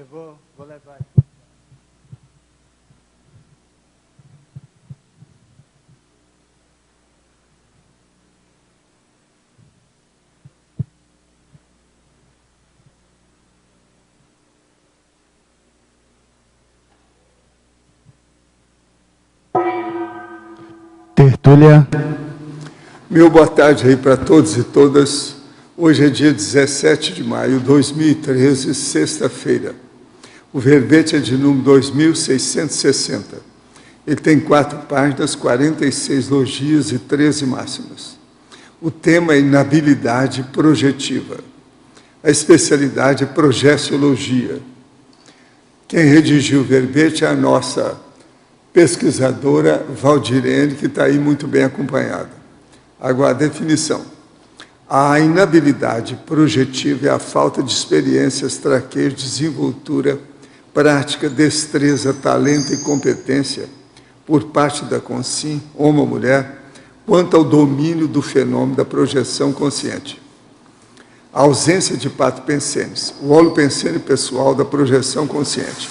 vou levar. Tertúlia. Meu boa tarde aí para todos e todas. Hoje é dia 17 de maio de 2013, sexta-feira. O verbete é de número 2660. Ele tem 4 páginas, 46 logias e 13 máximas. O tema é inabilidade projetiva. A especialidade é projeciologia. Quem redigiu o verbete é a nossa pesquisadora Valdirene, que está aí muito bem acompanhada. Agora, a definição. A inabilidade projetiva é a falta de experiências, traquejo, desenvoltura, prática, destreza, talento e competência por parte da consim, homem ou mulher, quanto ao domínio do fenômeno da projeção consciente. A ausência de pato-pensenes, o holopensene pessoal da projeção consciente.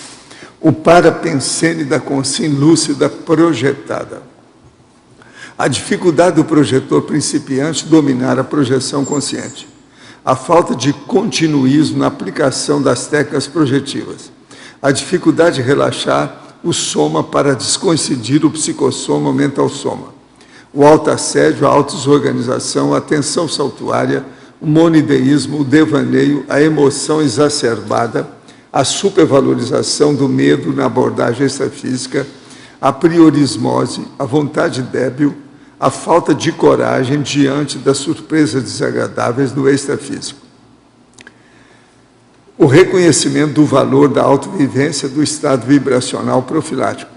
O parapensene da consim lúcida projetada. A dificuldade do projetor principiante dominar a projeção consciente. A falta de continuismo na aplicação das técnicas projetivas. A dificuldade de relaxar o soma para descoincidir o psicossoma, o mental soma. O autoassédio, a autodesorganização, a tensão saltuária, o monideísmo, o devaneio, a emoção exacerbada, a supervalorização do medo na abordagem extrafísica, a priorismose, a vontade débil, a falta de coragem diante das surpresas desagradáveis do extrafísico. O reconhecimento do valor da autovivência do estado vibracional profilático.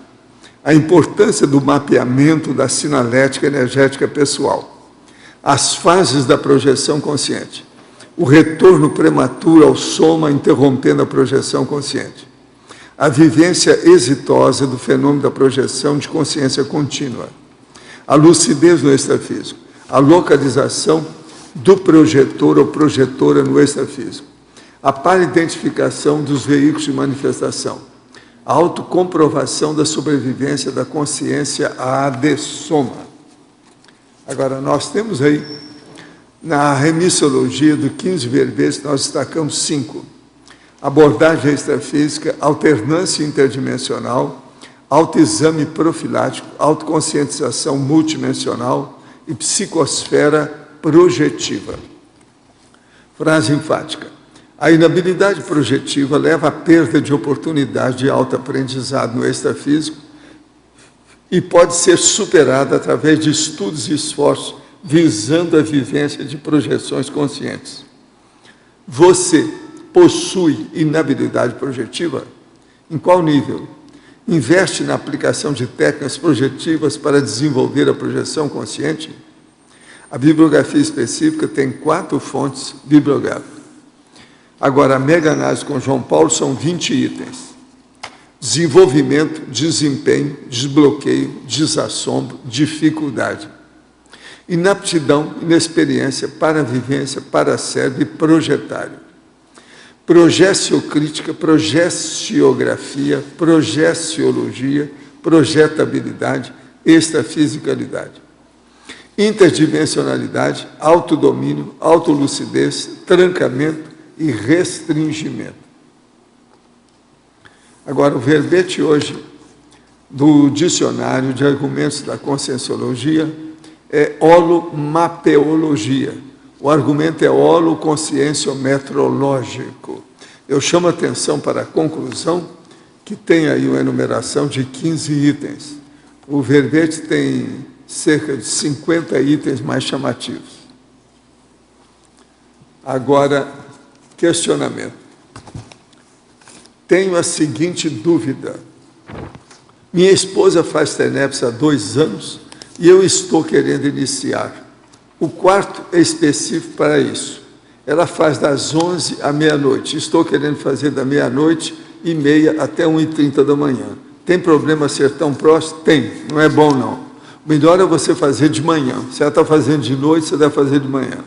A importância do mapeamento da sinalética energética pessoal. As fases da projeção consciente. O retorno prematuro ao soma, interrompendo a projeção consciente. A vivência exitosa do fenômeno da projeção de consciência contínua. A lucidez no extrafísico. A localização do projetor ou projetora no extrafísico. A para-identificação dos veículos de manifestação. A autocomprovação da sobrevivência da consciência ad soma. Agora, nós temos aí, na remissiologia do 15 verbetes, nós destacamos 5. Abordagem extrafísica, alternância interdimensional, autoexame profilático, autoconscientização multidimensional e psicosfera projetiva. Frase enfática. A inabilidade projetiva leva à perda de oportunidade de autoaprendizado no extrafísico e pode ser superada através de estudos e esforços visando a vivência de projeções conscientes. Você possui inabilidade projetiva? Em qual nível? Investe na aplicação de técnicas projetivas para desenvolver a projeção consciente? A bibliografia específica tem 4 fontes bibliográficas. Agora, a mega-análise com João Paulo são 20 itens. Desenvolvimento, desempenho, desbloqueio, desassombro, dificuldade. Inaptidão, inexperiência, paravivência, paracérebro e projetário. Projeciocrítica, projeciografia, projeciologia, projetabilidade, extrafisicalidade. Interdimensionalidade, autodomínio, autolucidez, trancamento e restringimento. Agora, o verbete hoje do Dicionário de Argumentos da Conscienciologia é holomapeologia. O argumento é holoconscienciometrológico. Eu chamo a atenção para a conclusão, que tem aí uma enumeração de 15 itens. O verbete tem cerca de 50 itens mais chamativos. Agora, questionamento. Tenho a seguinte dúvida. Minha esposa faz TENEPS há 2 anos e eu estou querendo iniciar. O quarto é específico para isso. Ela faz das 11 à meia-noite. Estou querendo fazer da 00:30 até 1h30 da manhã. Tem problema ser tão próximo? Tem. Não é bom, não. O melhor é você fazer de manhã. Se ela está fazendo de noite, você deve fazer de manhã.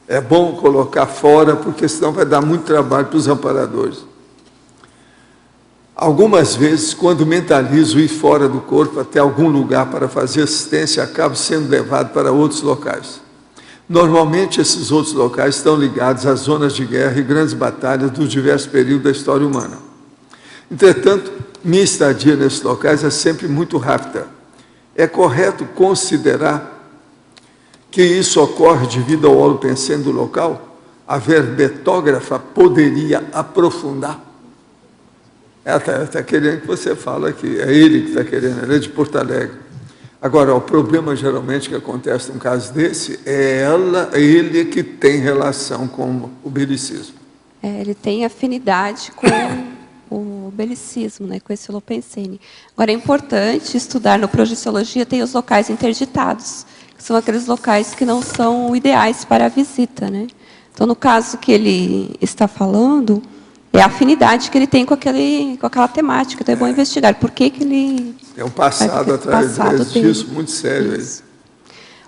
É bom colocar fora, porque senão vai dar muito trabalho para os amparadores. Algumas vezes, quando mentalizo ir fora do corpo até algum lugar para fazer assistência, acabo sendo levado para outros locais. Normalmente, esses outros locais estão ligados às zonas de guerra e grandes batalhas dos diversos períodos da história humana. Entretanto, minha estadia nesses locais é sempre muito rápida. É correto considerar que isso ocorre devido ao holopensene do local? A verbetógrafa poderia aprofundar? Ela está querendo que você fale aqui, é ele que está querendo, ele é de Porto Alegre. Agora, o problema geralmente que acontece num caso desse é ele que tem relação com o belicismo. Ele tem afinidade com o belicismo, né, com esse holopensene. Agora, é importante estudar no Projeciologia, tem os locais interditados, que são aqueles locais que não são ideais para a visita, né? Então, no caso que ele está falando, é a afinidade que ele tem com aquela temática. Então, é bom investigar. Por que ele... É um passado atrás disso, muito sério. Isso.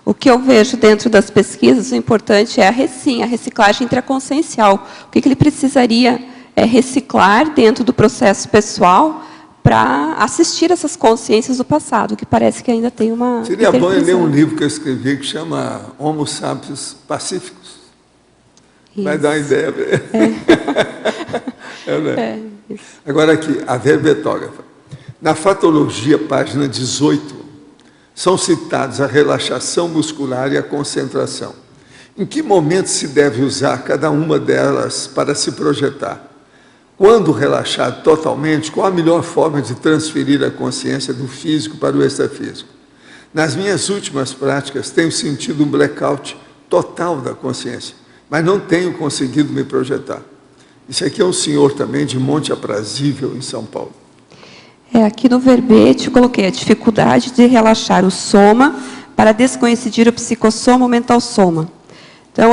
O que eu vejo dentro das pesquisas, o importante é a reciclagem intraconsciencial. O que ele precisaria reciclar dentro do processo pessoal para assistir essas consciências do passado, que parece que ainda tem uma... Seria bom ler um livro que eu escrevi que chama Homo Sapiens Pacíficos. Isso. Vai dar uma ideia. Agora aqui, a verbetógrafa. Na Fatologia, página 18, são citados a relaxação muscular e a concentração. Em que momento se deve usar cada uma delas para se projetar? Quando relaxado totalmente, qual a melhor forma de transferir a consciência do físico para o extrafísico? Nas minhas últimas práticas, tenho sentido um blackout total da consciência, mas não tenho conseguido me projetar. Isso aqui é um senhor também de Monte Aprazível, em São Paulo. Aqui no verbete eu coloquei a dificuldade de relaxar o soma para descoincidir o psicossoma ou mental soma. Então,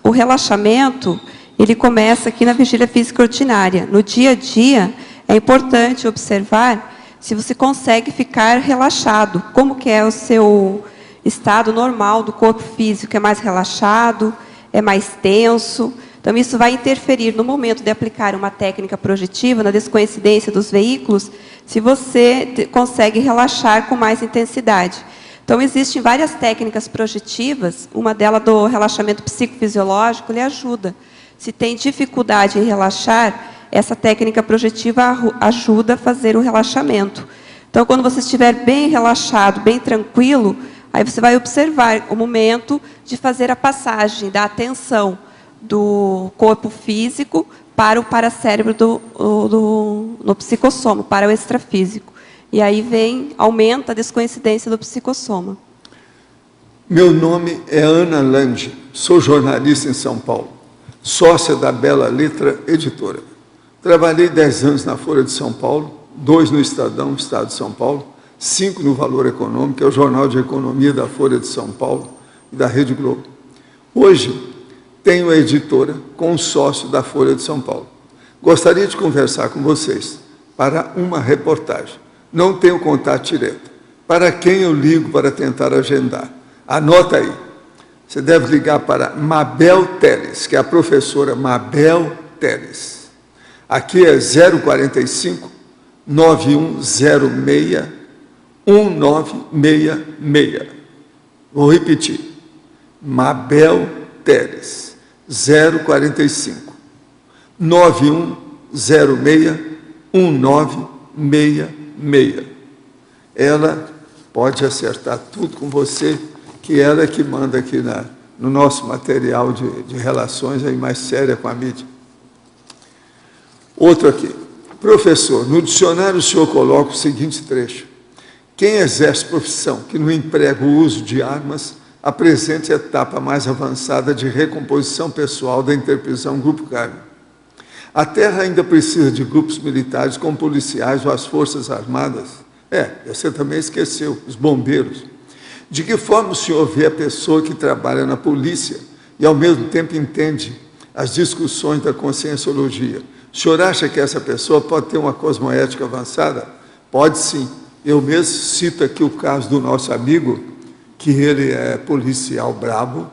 o relaxamento, ele começa aqui na vigília física ordinária. No dia a dia, é importante observar se você consegue ficar relaxado. Como que é o seu estado normal do corpo físico? É mais relaxado? É mais tenso? Então, isso vai interferir no momento de aplicar uma técnica projetiva, na descoincidência dos veículos, se você consegue relaxar com mais intensidade. Então, existem várias técnicas projetivas, uma delas do relaxamento psicofisiológico, ele ajuda. Se tem dificuldade em relaxar, essa técnica projetiva ajuda a fazer o relaxamento. Então, quando você estiver bem relaxado, bem tranquilo, aí você vai observar o momento de fazer a passagem da atenção do corpo físico para o paracérebro no psicossoma, para o extrafísico. E aí aumenta a descoincidência do psicossoma. Meu nome é Ana Lande, sou jornalista em São Paulo, sócia da Bela Letra Editora. Trabalhei 10 anos na Folha de São Paulo, 2 no Estadão, Estado de São Paulo, 5 no Valor Econômico, que é o jornal de economia da Folha de São Paulo e da Rede Globo. Hoje, tenho a editora com um sócio da Folha de São Paulo. Gostaria de conversar com vocês para uma reportagem. Não tenho contato direto. Para quem eu ligo para tentar agendar? Anota aí. Você deve ligar para Mabel Teles, que é a professora Mabel Teles. Aqui é 045 9106 1966. Vou repetir. Mabel Teles. 045 9106 1966. Ela pode acertar tudo com você, que ela é que manda aqui no nosso material de relações aí mais séria com a mídia. Outro aqui. Professor, no dicionário o senhor coloca o seguinte trecho: quem exerce profissão que não emprega o uso de armas apresente a etapa mais avançada de recomposição pessoal da interprisão Grupo Carmen. A Terra ainda precisa de grupos militares como policiais ou as Forças Armadas. Você também esqueceu, os bombeiros. De que forma o senhor vê a pessoa que trabalha na polícia e, ao mesmo tempo, entende as discussões da conscienciologia? O senhor acha que essa pessoa pode ter uma cosmoética avançada? Pode sim. Eu mesmo cito aqui o caso do nosso amigo, que ele é policial brabo,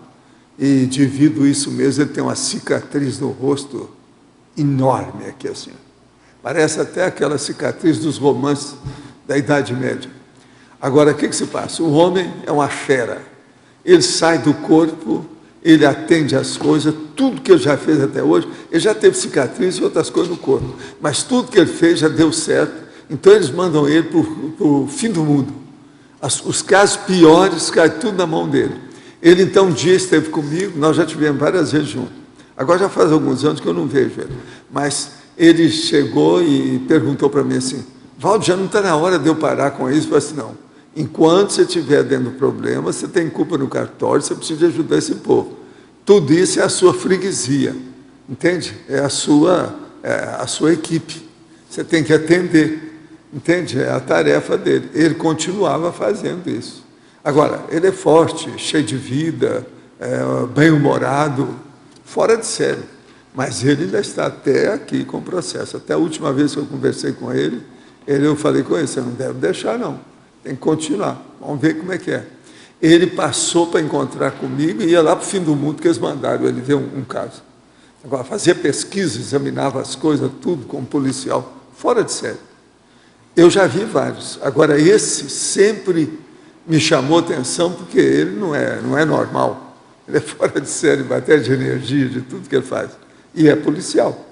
e devido a isso mesmo, ele tem uma cicatriz no rosto enorme aqui, assim. Parece até aquela cicatriz dos romances da Idade Média. Agora, o que se passa? O homem é uma fera. Ele sai do corpo, ele atende às coisas, tudo que ele já fez até hoje, ele já teve cicatriz e outras coisas no corpo, mas tudo que ele fez já deu certo, então eles mandam ele para o fim do mundo. Os casos piores caem tudo na mão dele. Ele, então, um dia esteve comigo, nós já tivemos várias vezes juntos. Agora já faz alguns anos que eu não vejo ele, mas ele chegou e perguntou para mim assim: Valdo, já não está na hora de eu parar com isso? Eu falei assim: não, enquanto você estiver dentro do problema, você tem culpa no cartório, você precisa ajudar esse povo. Tudo isso é a sua freguesia, entende? É a sua equipe. Você tem que atender, entende? É a tarefa dele. Ele continuava fazendo isso. Agora, ele é forte, cheio de vida, bem-humorado, fora de série. Mas ele ainda está até aqui com o processo. Até a última vez que eu conversei com ele, eu falei com ele: você não deve deixar, não. Tem que continuar. Vamos ver como é que é. Ele passou para encontrar comigo e ia lá para o fim do mundo que eles mandaram ele ver um caso. Agora, fazia pesquisa, examinava as coisas, tudo como policial, fora de série. Eu já vi vários. Agora, esse sempre me chamou atenção porque ele não é normal. Ele é fora de série, matéria de energia, de tudo que ele faz. E é policial.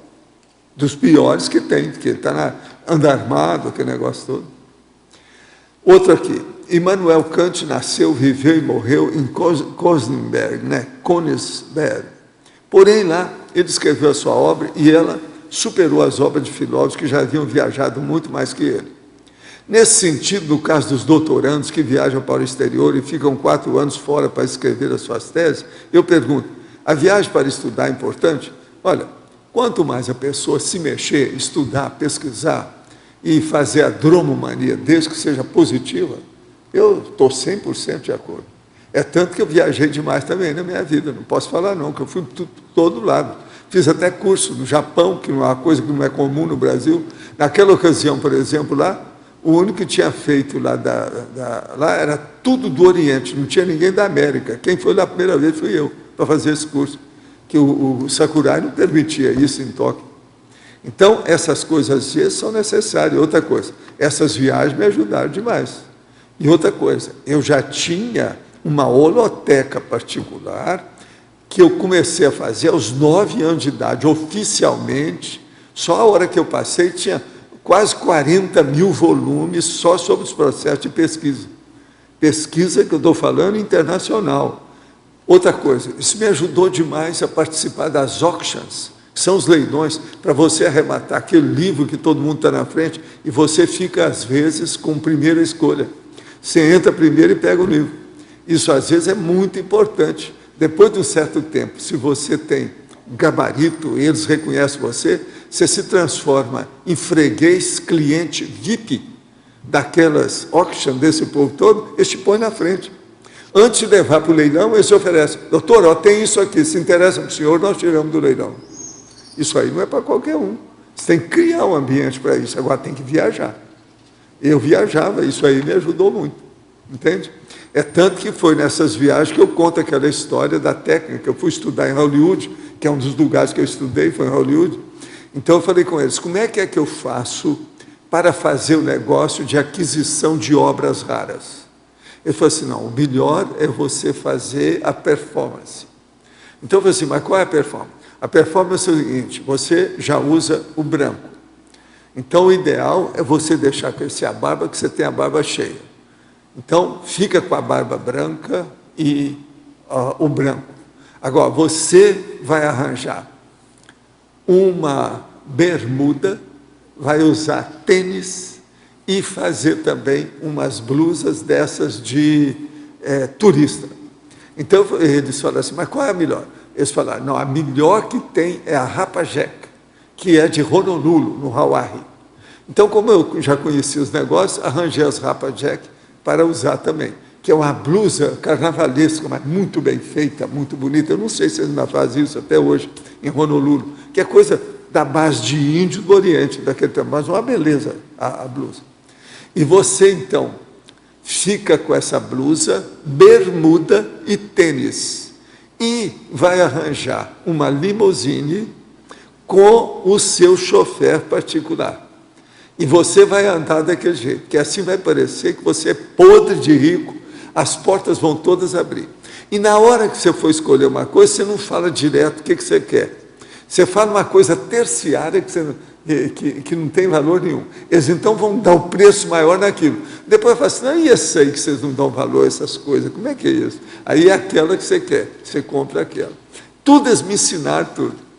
Dos piores que tem, porque ele está anda armado, aquele negócio todo. Outro aqui. Immanuel Kant nasceu, viveu e morreu em Königsberg, Königsberg. Porém, lá, ele escreveu a sua obra e ela superou as obras de filósofos que já haviam viajado muito mais que ele. Nesse sentido, no caso dos doutorandos que viajam para o exterior e ficam 4 anos fora para escrever as suas teses, eu pergunto: a viagem para estudar é importante? Olha, quanto mais a pessoa se mexer, estudar, pesquisar e fazer a dromomania, desde que seja positiva, eu estou 100% de acordo. É tanto que eu viajei demais também na minha vida, não posso falar não, que eu fui para todo lado. Fiz até curso no Japão, que é uma coisa que não é comum no Brasil. Naquela ocasião, por exemplo, lá, o único que tinha feito lá lá era tudo do Oriente, não tinha ninguém da América. Quem foi lá a primeira vez fui eu, para fazer esse curso, que o Sakurai não permitia isso em Tóquio. Então, essas coisas às vezes são necessárias. Outra coisa, essas viagens me ajudaram demais. E outra coisa, eu já tinha uma holoteca particular que eu comecei a fazer aos 9 anos de idade, oficialmente. Só a hora que eu passei tinha quase 40 mil volumes só sobre os processos de pesquisa. Pesquisa que eu estou falando internacional. Outra coisa, isso me ajudou demais a participar das auctions, que são os leilões, para você arrematar aquele livro que todo mundo está na frente e você fica, às vezes, com primeira escolha. Você entra primeiro e pega o livro. Isso, às vezes, é muito importante. Depois de um certo tempo, se você tem gabarito e eles reconhecem você, você se transforma em freguês, cliente VIP daquelas auctions desse povo todo, eles te põem na frente. Antes de levar para o leilão, eles oferecem: doutor, ó, tem isso aqui, se interessa para o senhor, nós tiramos do leilão. Isso aí não é para qualquer um. Você tem que criar um ambiente para isso, agora tem que viajar. Eu viajava, isso aí me ajudou muito, entende? É tanto que foi nessas viagens que eu conto aquela história da técnica. Eu fui estudar em Hollywood, que é um dos lugares que eu estudei, foi em Hollywood. Então eu falei com eles: como é que eu faço para fazer o negócio de aquisição de obras raras? Ele falou assim: não, o melhor é você fazer a performance. Então eu falei assim: mas qual é a performance? A performance é o seguinte: você já usa o branco. Então o ideal é você deixar crescer a barba, que você tem a barba cheia. Então, fica com a barba branca e o branco. Agora, você vai arranjar uma bermuda, vai usar tênis e fazer também umas blusas dessas de turista. Então, eles falaram assim: mas qual é a melhor? Eles falaram: não, a melhor que tem é a Rapa Jack, que é de Honolulu, no Hawaii. Então, como eu já conhecia os negócios, arranjei as Rapa Jack para usar também, que é uma blusa carnavalesca, mas muito bem feita, muito bonita. Eu não sei se eles ainda fazem isso até hoje, em Honolulu, que é coisa da base de índio do Oriente, daquele tempo, mas uma beleza a blusa. E você, então, fica com essa blusa, bermuda e tênis, e vai arranjar uma limusine com o seu chofer particular. E você vai andar daquele jeito, que assim vai parecer que você é podre de rico, as portas vão todas abrir. E na hora que você for escolher uma coisa, você não fala direto o que você quer. Você fala uma coisa terciária que não tem valor nenhum. Eles então vão dar o preço maior naquilo. Depois fala assim, não, e esse aí que vocês não dão valor a essas coisas? Como é que é isso? Aí é aquela que você quer, você compra aquela. Tudo eles me ensinaram tudo.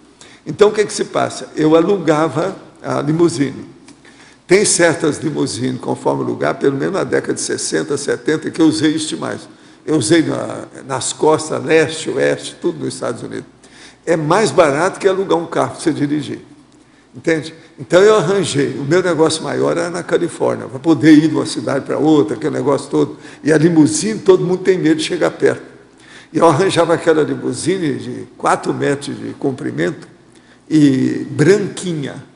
Então o que se passa? Eu alugava a limusine. Tem certas limusines, conforme o lugar, pelo menos na década de 60, 70, que eu usei isso demais. Eu usei nas costas, leste, oeste, tudo nos Estados Unidos. É mais barato que alugar um carro para você dirigir. Entende? Então eu arranjei. O meu negócio maior era na Califórnia, para poder ir de uma cidade para outra, aquele negócio todo. E a limusine, todo mundo tem medo de chegar perto. E eu arranjava aquela limusine de 4 metros de comprimento e branquinha.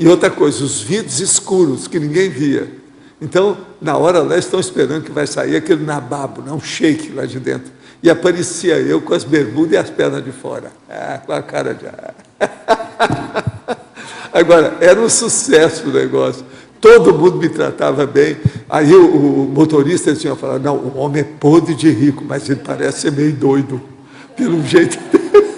E outra coisa, os vidros escuros, que ninguém via. Então, na hora lá, estão esperando que vai sair aquele nababo, um shake lá de dentro. E aparecia eu com as bermudas e as pernas de fora. Com a cara de... Agora, era um sucesso o negócio. Todo mundo me tratava bem. Aí o motorista tinha falado, não, o homem é podre de rico, mas ele parece ser meio doido, pelo jeito dele.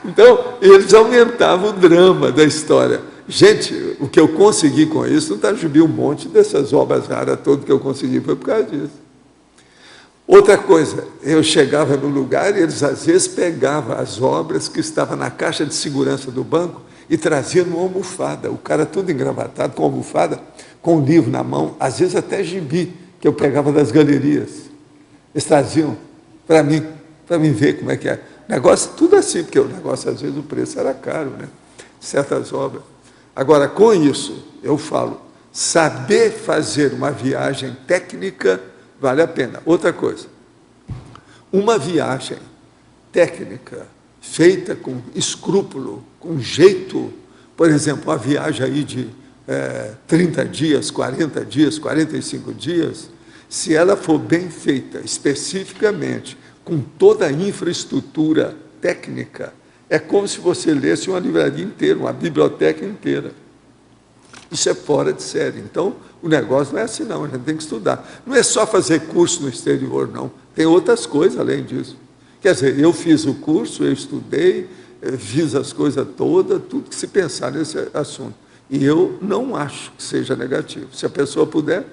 Então, eles aumentavam o drama da história. Gente, o que eu consegui com isso, não está jubiando um monte dessas obras raras todas que eu consegui, foi por causa disso. Outra coisa, eu chegava no lugar e eles às vezes pegavam as obras que estavam na caixa de segurança do banco e traziam numa almofada. O cara todo engravatado, com almofada, com um livro na mão, às vezes até gibi, que eu pegava das galerias. Eles traziam para mim ver como é que é. Negócio tudo assim, porque o negócio, às vezes, o preço era caro, né? Certas obras. Agora, com isso, eu falo, saber fazer uma viagem técnica vale a pena. Outra coisa, uma viagem técnica feita com escrúpulo, com jeito, por exemplo, uma viagem aí de 30 dias, 40 dias, 45 dias, se ela for bem feita, especificamente, com toda a infraestrutura técnica, é como se você lesse uma livraria inteira, uma biblioteca inteira. Isso é fora de série. Então, o negócio não é assim, não. A gente tem que estudar. Não é só fazer curso no exterior, não. Tem outras coisas além disso. Quer dizer, eu fiz o curso, eu estudei, fiz as coisas todas, tudo que se pensar nesse assunto. E eu não acho que seja negativo. Se a pessoa puder.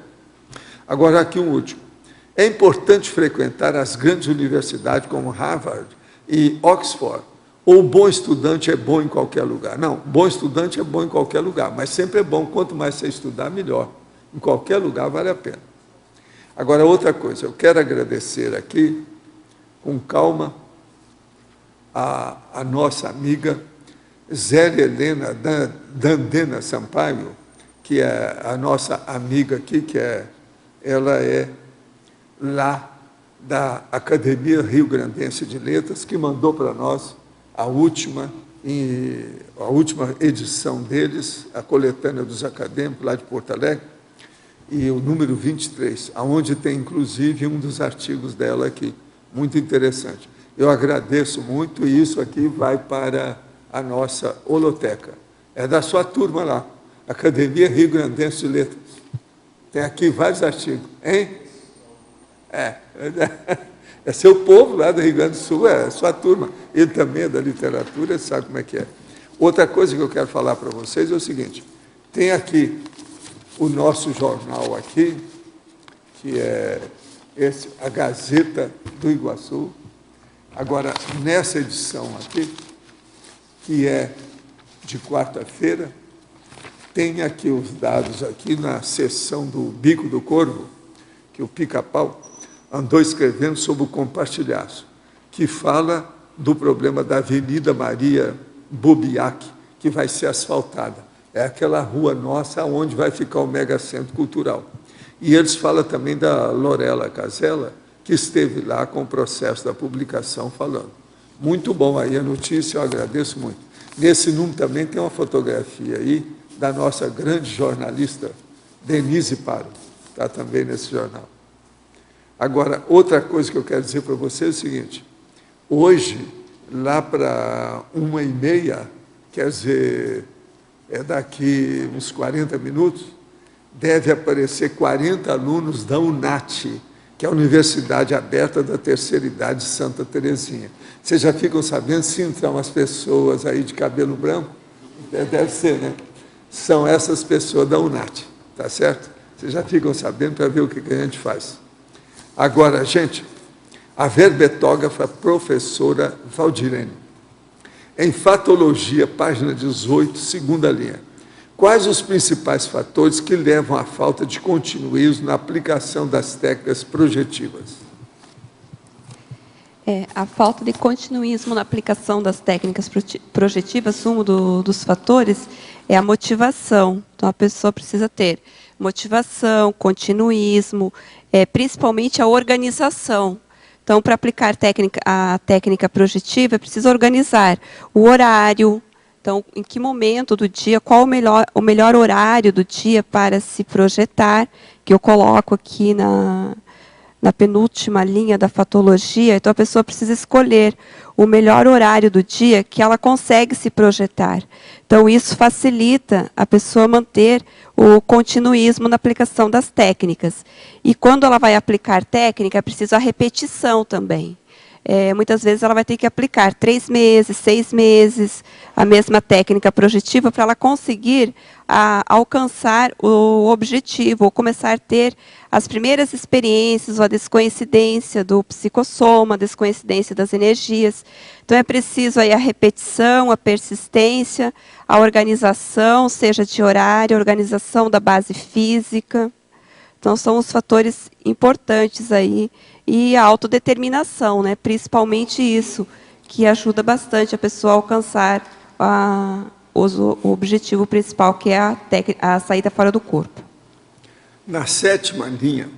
Agora, aqui um último. É importante frequentar as grandes universidades como Harvard e Oxford. Ou bom estudante é bom em qualquer lugar. Não, bom estudante é bom em qualquer lugar, mas sempre é bom, quanto mais você estudar, melhor. Em qualquer lugar vale a pena. Agora, outra coisa, eu quero agradecer aqui, com calma, a nossa amiga Zélia Helena Dandena Sampaio, que é a nossa amiga aqui, ela é lá da Academia Rio Grandense de Letras, que mandou para nós a última edição deles, a coletânea dos acadêmicos, lá de Porto Alegre, e o número 23, onde tem, inclusive, um dos artigos dela aqui, muito interessante. Eu agradeço muito, e isso aqui vai para a nossa holoteca. É da sua turma lá, Academia Rio Grandense de Letras. Tem aqui vários artigos, hein? É seu povo lá do Rio Grande do Sul, é sua turma. Ele também é da literatura, sabe como é que é. Outra coisa que eu quero falar para vocês é o seguinte, tem aqui o nosso jornal aqui, que é a Gazeta do Iguaçu. Agora, nessa edição aqui, que é de quarta-feira, tem aqui os dados aqui na seção do Bico do Corvo, que o Pica-Pau andou escrevendo sobre o compartilhaço, que fala do problema da Avenida Maria Bobiac, que vai ser asfaltada. É aquela rua nossa onde vai ficar o megacentro cultural. E eles falam também da Lorela Casella, que esteve lá com o processo da publicação falando. Muito bom aí a notícia, eu agradeço muito. Nesse número também tem uma fotografia aí da nossa grande jornalista, Denise Paro, está também nesse jornal. Agora, outra coisa que eu quero dizer para vocês é o seguinte, hoje, lá para 1h30, quer dizer, é daqui uns 40 minutos, deve aparecer 40 alunos da UNAT, que é a Universidade Aberta da Terceira Idade de Santa Terezinha. Vocês já ficam sabendo se entram umas pessoas aí de cabelo branco? Deve ser, né? São essas pessoas da UNAT, tá certo? Vocês já ficam sabendo para ver o que a gente faz. Agora, gente, a verbetógrafa professora Valdirene. Em Fatologia, página 18, segunda linha. Quais os principais fatores que levam à falta de continuismo na aplicação das técnicas projetivas? A falta de continuismo na aplicação das técnicas projetivas, um dos fatores, é a motivação. Então, a pessoa precisa ter motivação, continuismo, principalmente a organização. Então, para aplicar a técnica projetiva, é preciso organizar o horário. Então, em que momento do dia, qual o melhor horário do dia para se projetar, que eu coloco aqui na penúltima linha da fatologia. Então, a pessoa precisa escolher o melhor horário do dia que ela consegue se projetar. Então, isso facilita a pessoa manter o continuismo na aplicação das técnicas. E quando ela vai aplicar técnica, é preciso a repetição também. Muitas vezes ela vai ter que aplicar 3 meses, 6 meses, a mesma técnica projetiva para ela conseguir alcançar o objetivo, ou começar a ter as primeiras experiências, ou a descoincidência do psicossoma, a descoincidência das energias. Então, é preciso aí a repetição, a persistência, a organização, seja de horário, a organização da base física. Então, são os fatores importantes aí. E a autodeterminação, né? Principalmente isso, que ajuda bastante a pessoa a alcançar o objetivo principal, que é a saída fora do corpo. Na sétima linha,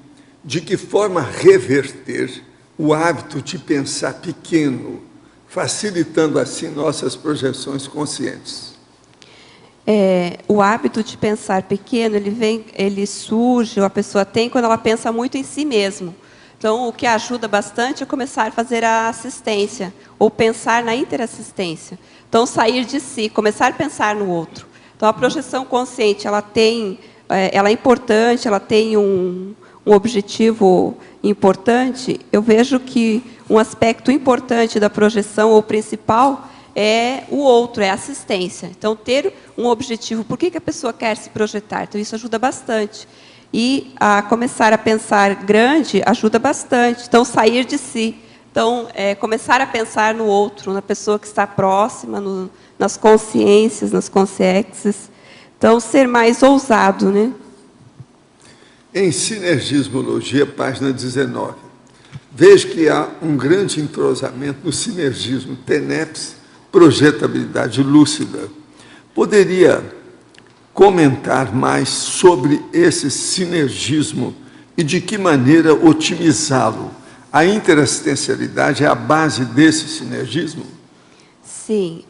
de que forma reverter o hábito de pensar pequeno, facilitando assim nossas projeções conscientes? O hábito de pensar pequeno, ele surge, ou a pessoa tem quando ela pensa muito em si mesmo. Então, o que ajuda bastante é começar a fazer a assistência, ou pensar na interassistência. Então, sair de si, começar a pensar no outro. Então, a projeção consciente, ela é importante, ela tem um objetivo importante. Eu vejo que um aspecto importante da projeção, ou principal, é o outro, é a assistência. Então, ter um objetivo, por que a pessoa quer se projetar? Então, isso ajuda bastante. E a começar a pensar grande ajuda bastante. Então, sair de si. Então, começar a pensar no outro, na pessoa que está próxima, nas consciências, nas consciências. Então, ser mais ousado, né? Em Sinergismologia, página 19. Vejo que há um grande entrosamento no sinergismo TENEPS, projetabilidade lúcida. Poderia comentar mais sobre esse sinergismo e de que maneira otimizá-lo? A interassistencialidade é a base desse sinergismo? Sim,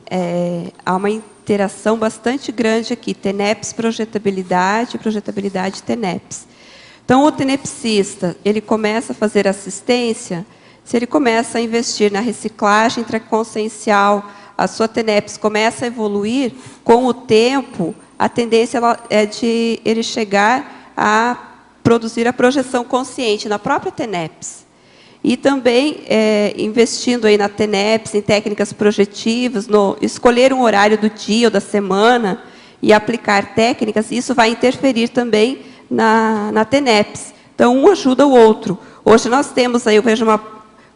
há uma interação bastante grande aqui, TENEPS, projetabilidade TENEPS. Então, o tenepsista, ele começa a fazer assistência, se ele começa a investir na reciclagem intraconsciencial, a sua TENEPS começa a evoluir, com o tempo, a tendência é de ele chegar a produzir a projeção consciente na própria TENEPS. E também, investindo aí na TENEPS, em técnicas projetivas, escolher um horário do dia ou da semana e aplicar técnicas, isso vai interferir também na TENEPS. Então, um ajuda o outro. Hoje nós temos, aí eu vejo uma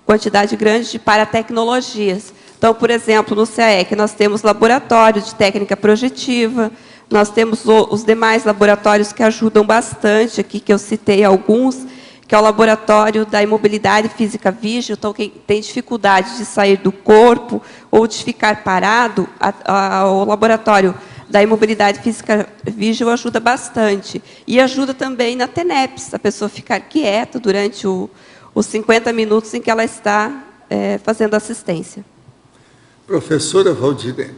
quantidade grande de paratecnologias. Então, por exemplo, no CAEC, nós temos laboratório de técnica projetiva, nós temos os demais laboratórios que ajudam bastante, aqui que eu citei alguns, que é o laboratório da imobilidade física vígil. Então, quem tem dificuldade de sair do corpo ou de ficar parado, o laboratório da imobilidade física vígil ajuda bastante. E ajuda também na TENEPS, a pessoa ficar quieta durante os 50 minutos em que ela está fazendo assistência. Professora Valdirene,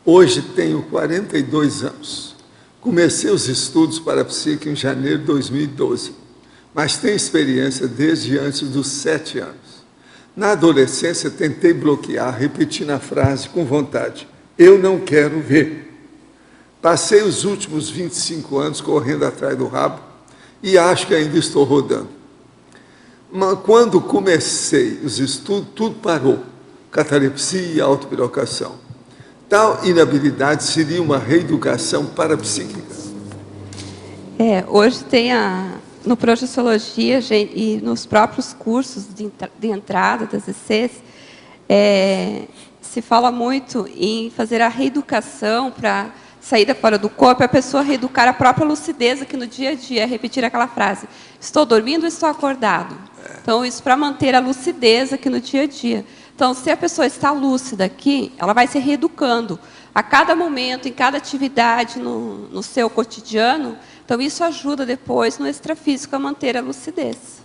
hoje tenho 42 anos. Comecei os estudos para a psique em janeiro de 2012, mas tenho experiência desde antes dos 7 anos. Na adolescência, tentei bloquear, repetindo a frase com vontade: Eu não quero ver. Passei os últimos 25 anos correndo atrás do rabo e acho que ainda estou rodando. Mas quando comecei os estudos, tudo parou. Catalepsia, autopirocação. Tal inabilidade seria uma reeducação parapsíquica. Hoje tem no Projeciologia e nos próprios cursos de entrada das ECs, se fala muito em fazer a reeducação para saída fora do corpo, a pessoa reeducar a própria lucidez aqui no dia a dia, repetir aquela frase, estou dormindo ou estou acordado? Então, isso para manter a lucidez aqui no dia a dia. Então, se a pessoa está lúcida aqui, ela vai se reeducando a cada momento, em cada atividade no seu cotidiano. Então, isso ajuda depois no extrafísico a manter a lucidez.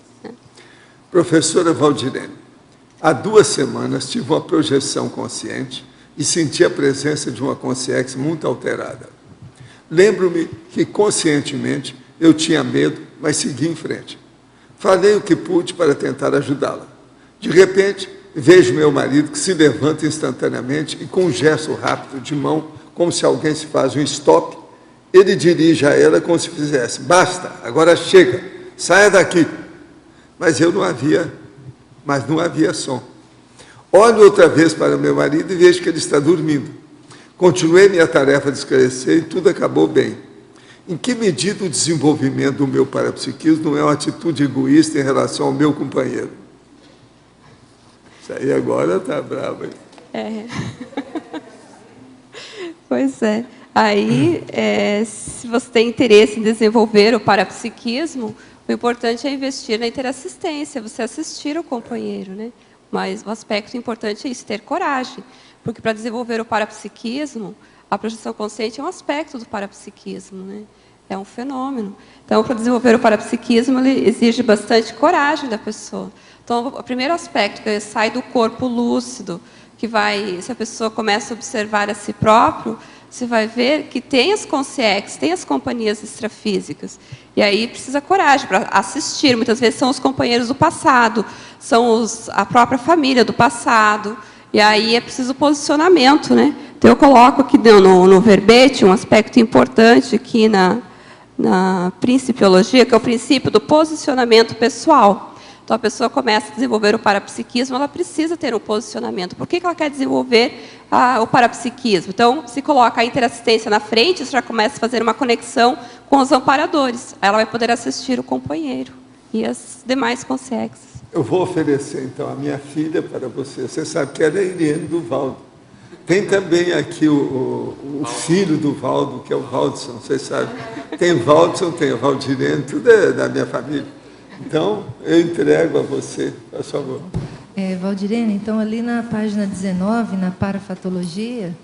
Professora Valdirene, há 2 semanas tive uma projeção consciente e senti a presença de uma consciência muito alterada. Lembro-me que, conscientemente, eu tinha medo, mas segui em frente. Falei o que pude para tentar ajudá-la. De repente, vejo meu marido que se levanta instantaneamente e, com um gesto rápido de mão, como se alguém se faz um stop, ele dirige a ela como se fizesse, basta, agora chega, saia daqui. Mas não havia som. Olho outra vez para meu marido e vejo que ele está dormindo. Continuei minha tarefa de esclarecer e tudo acabou bem. Em que medida o desenvolvimento do meu parapsiquismo não é uma atitude egoísta em relação ao meu companheiro? Isso aí agora está bravo, hein? Pois é. Aí, se você tem interesse em desenvolver o parapsiquismo, o importante é investir na interassistência, você assistir ao companheiro, né? Mas o aspecto importante é isso, ter coragem. Porque para desenvolver o parapsiquismo, a projeção consciente é um aspecto do parapsiquismo, né? É um fenômeno. Então, para desenvolver o parapsiquismo, ele exige bastante coragem da pessoa. Então, o primeiro aspecto, que sai do corpo lúcido, se a pessoa começa a observar a si próprio, você vai ver que tem as consciências, tem as companhias extrafísicas. E aí precisa coragem para assistir. Muitas vezes são os companheiros do passado, são a própria família do passado. E aí é preciso posicionamento, né? Então, eu coloco aqui no verbete um aspecto importante aqui na principiologia, que é o princípio do posicionamento pessoal. Então, a pessoa começa a desenvolver o parapsiquismo, ela precisa ter um posicionamento. Por que ela quer desenvolver o parapsiquismo? Então, se coloca a interassistência na frente, você já começa a fazer uma conexão com os amparadores. Aí ela vai poder assistir o companheiro e as demais consciências. Eu vou oferecer, então, a minha filha para você. Você sabe que ela é Irene do Valdo. Tem também aqui o filho do Valdo, que é o Valdson, vocês sabem. Tem o Valdson, tem o Valdirene, tudo é da minha família. Então, eu entrego a você, por favor. Valdirene, então, ali na página 19, na parafatologia,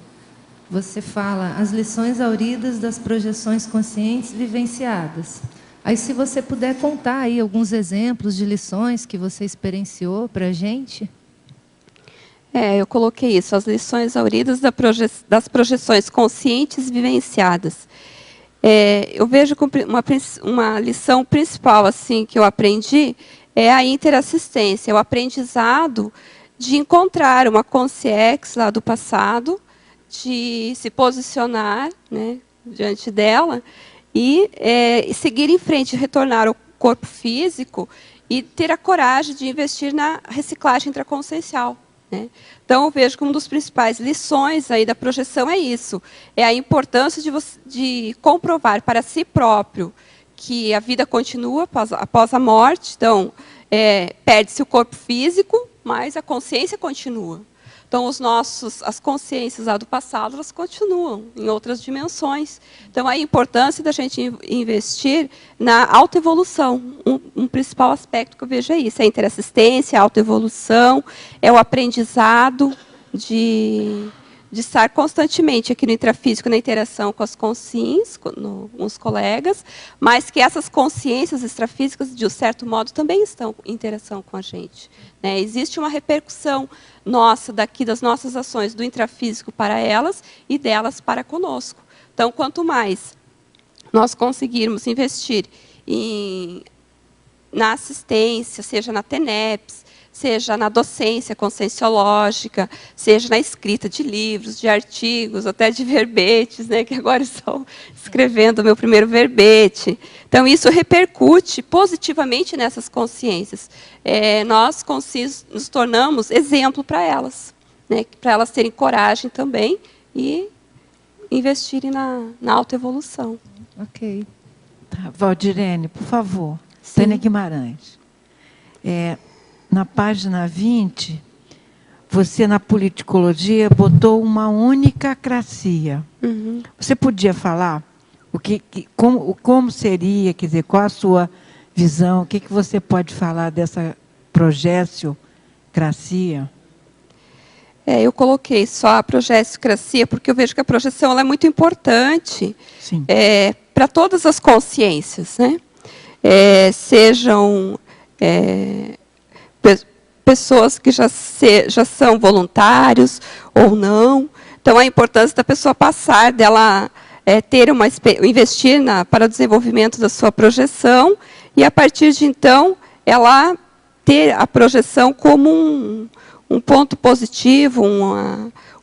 você fala as lições auridas das projeções conscientes vivenciadas. Aí, se você puder contar aí alguns exemplos de lições que você experienciou para a gente. Eu coloquei isso, as lições auridas das projeções conscientes vivenciadas. Eu vejo uma lição principal assim, que eu aprendi é a interassistência, o aprendizado de encontrar uma consciência lá do passado, de se posicionar, né, diante dela e seguir em frente, retornar ao corpo físico e ter a coragem de investir na reciclagem intraconsciencial. Né? Então, eu vejo que uma das principais lições aí da projeção é isso, é a importância de comprovar para si próprio que a vida continua após a morte. Então, perde-se o corpo físico, mas a consciência continua. Então, as consciências lá do passado, elas continuam em outras dimensões. Então, a importância da gente investir na autoevolução. Um principal aspecto que eu vejo é isso, é a interassistência, a autoevolução, é o aprendizado de estar constantemente aqui no intrafísico, na interação com as consciências, com os colegas, mas que essas consciências extrafísicas, de um certo modo, também estão em interação com a gente. Né? Existe uma repercussão nossa, das nossas ações do intrafísico para elas e delas para conosco. Então, quanto mais nós conseguirmos investir em na assistência, seja na TENEPS, seja na docência conscienciológica, seja na escrita de livros, de artigos, até de verbetes, né, que agora estou escrevendo o meu primeiro verbete. Então, isso repercute positivamente nessas consciências. Nós, conscientes, nos tornamos exemplo para elas, né, para elas terem coragem também e investirem na autoevolução. Ok. Tá, Valdirene, por favor. Sim. Tânia Guimarães. Na página 20, você, na politicologia, botou uma única cracia. Uhum. Você podia falar como seria, quer dizer, qual a sua visão, o que você pode falar dessa progestiocracia? Eu coloquei só a progestiocracia, porque eu vejo que a projeção ela é muito importante para todas as consciências, né? Sejam pessoas que já são voluntários ou não. Então, a importância da pessoa passar, dela investir para o desenvolvimento da sua projeção e, a partir de então, ela ter a projeção como um ponto positivo,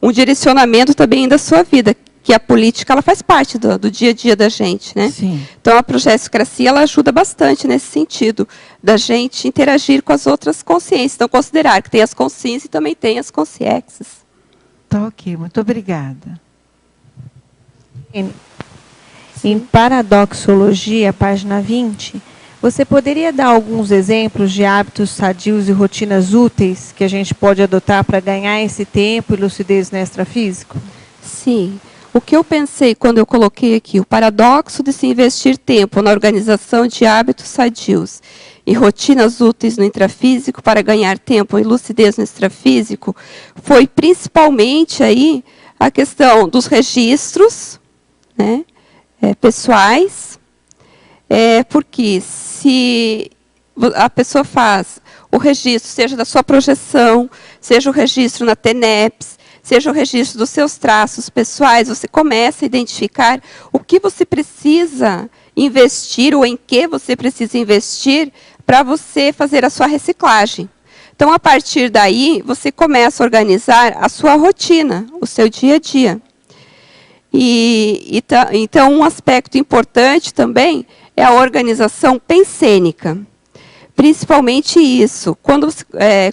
um direcionamento também da sua vida, que a política ela faz parte do dia a dia da gente, né? Sim. Então, a progestiocracia ela ajuda bastante nesse sentido, da gente interagir com as outras consciências. Então, considerar que tem as consciências e também tem as consciências. Tá ok, muito obrigada. Em Paradoxologia, página 20, você poderia dar alguns exemplos de hábitos sadios e rotinas úteis que a gente pode adotar para ganhar esse tempo e lucidez no extrafísico? Sim. O que eu pensei quando eu coloquei aqui, o paradoxo de se investir tempo na organização de hábitos sadios e rotinas úteis no intrafísico para ganhar tempo e lucidez no extrafísico, foi principalmente aí a questão dos registros, né, pessoais, porque se a pessoa faz o registro, seja da sua projeção, seja o registro na TENEPS, seja o registro dos seus traços pessoais, você começa a identificar o que você precisa investir ou em que você precisa investir para você fazer a sua reciclagem. Então, a partir daí, você começa a organizar a sua rotina, o seu dia a dia. Então, um aspecto importante também é a organização pensênica. Principalmente isso, quando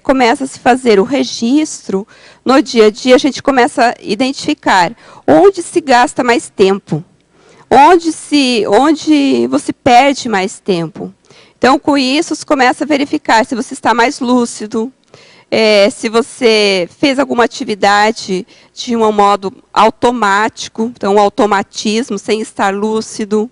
começa a se fazer o registro, no dia a dia a gente começa a identificar onde se gasta mais tempo, onde você perde mais tempo. Então, com isso, você começa a verificar se você está mais lúcido, se você fez alguma atividade de um modo automático, então, um automatismo, sem estar lúcido.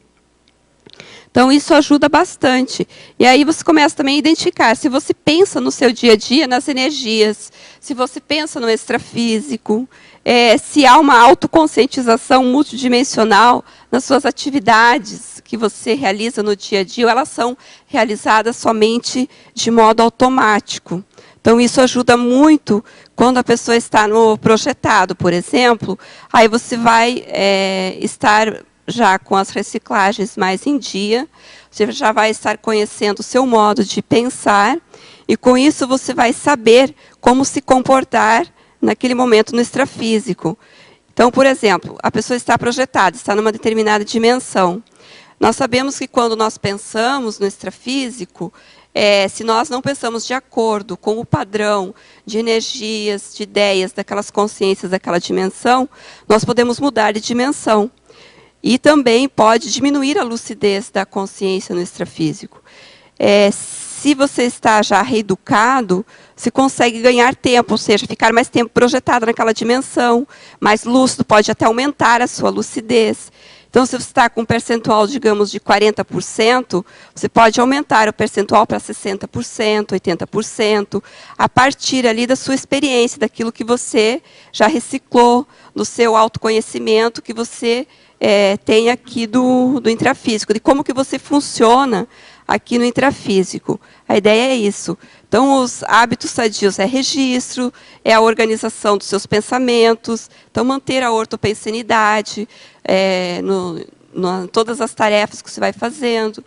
Então, isso ajuda bastante. E aí você começa também a identificar se você pensa no seu dia a dia, nas energias, se você pensa no extrafísico, se há uma autoconscientização multidimensional nas suas atividades que você realiza no dia a dia, ou elas são realizadas somente de modo automático. Então, isso ajuda muito quando a pessoa está no projetado, por exemplo, aí você vai estar já com as reciclagens mais em dia, você já vai estar conhecendo o seu modo de pensar, e com isso você vai saber como se comportar naquele momento no extrafísico. Então, por exemplo, a pessoa está projetada, está numa determinada dimensão. Nós sabemos que quando nós pensamos no extrafísico, se nós não pensamos de acordo com o padrão de energias, de ideias daquelas consciências daquela dimensão, nós podemos mudar de dimensão. E também pode diminuir a lucidez da consciência no extrafísico. Se você está já reeducado, você consegue ganhar tempo, ou seja, ficar mais tempo projetado naquela dimensão, mais lúcido, pode até aumentar a sua lucidez. Então, se você está com um percentual, digamos, de 40%, você pode aumentar o percentual para 60%, 80%, a partir ali da sua experiência, daquilo que você já reciclou, do seu autoconhecimento que você tem aqui do intrafísico, de como que você funciona aqui no intrafísico. A ideia é isso. Então, os hábitos sadios é registro, é a organização dos seus pensamentos, então manter a ortopensenidade todas as tarefas que você vai fazendo,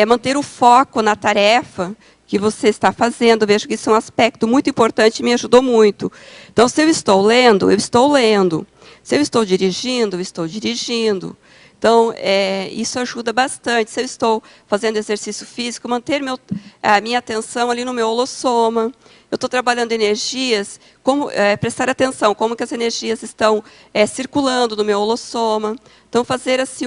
manter o foco na tarefa que você está fazendo. Eu vejo que isso é um aspecto muito importante e me ajudou muito. Então, se eu estou lendo, eu estou lendo. Se eu estou dirigindo, eu estou dirigindo. Então, isso ajuda bastante. Se eu estou fazendo exercício físico, manter a minha atenção ali no meu holossoma. Eu estou trabalhando energias, prestar atenção, como que as energias estão circulando no meu holossoma. Então, fazer assim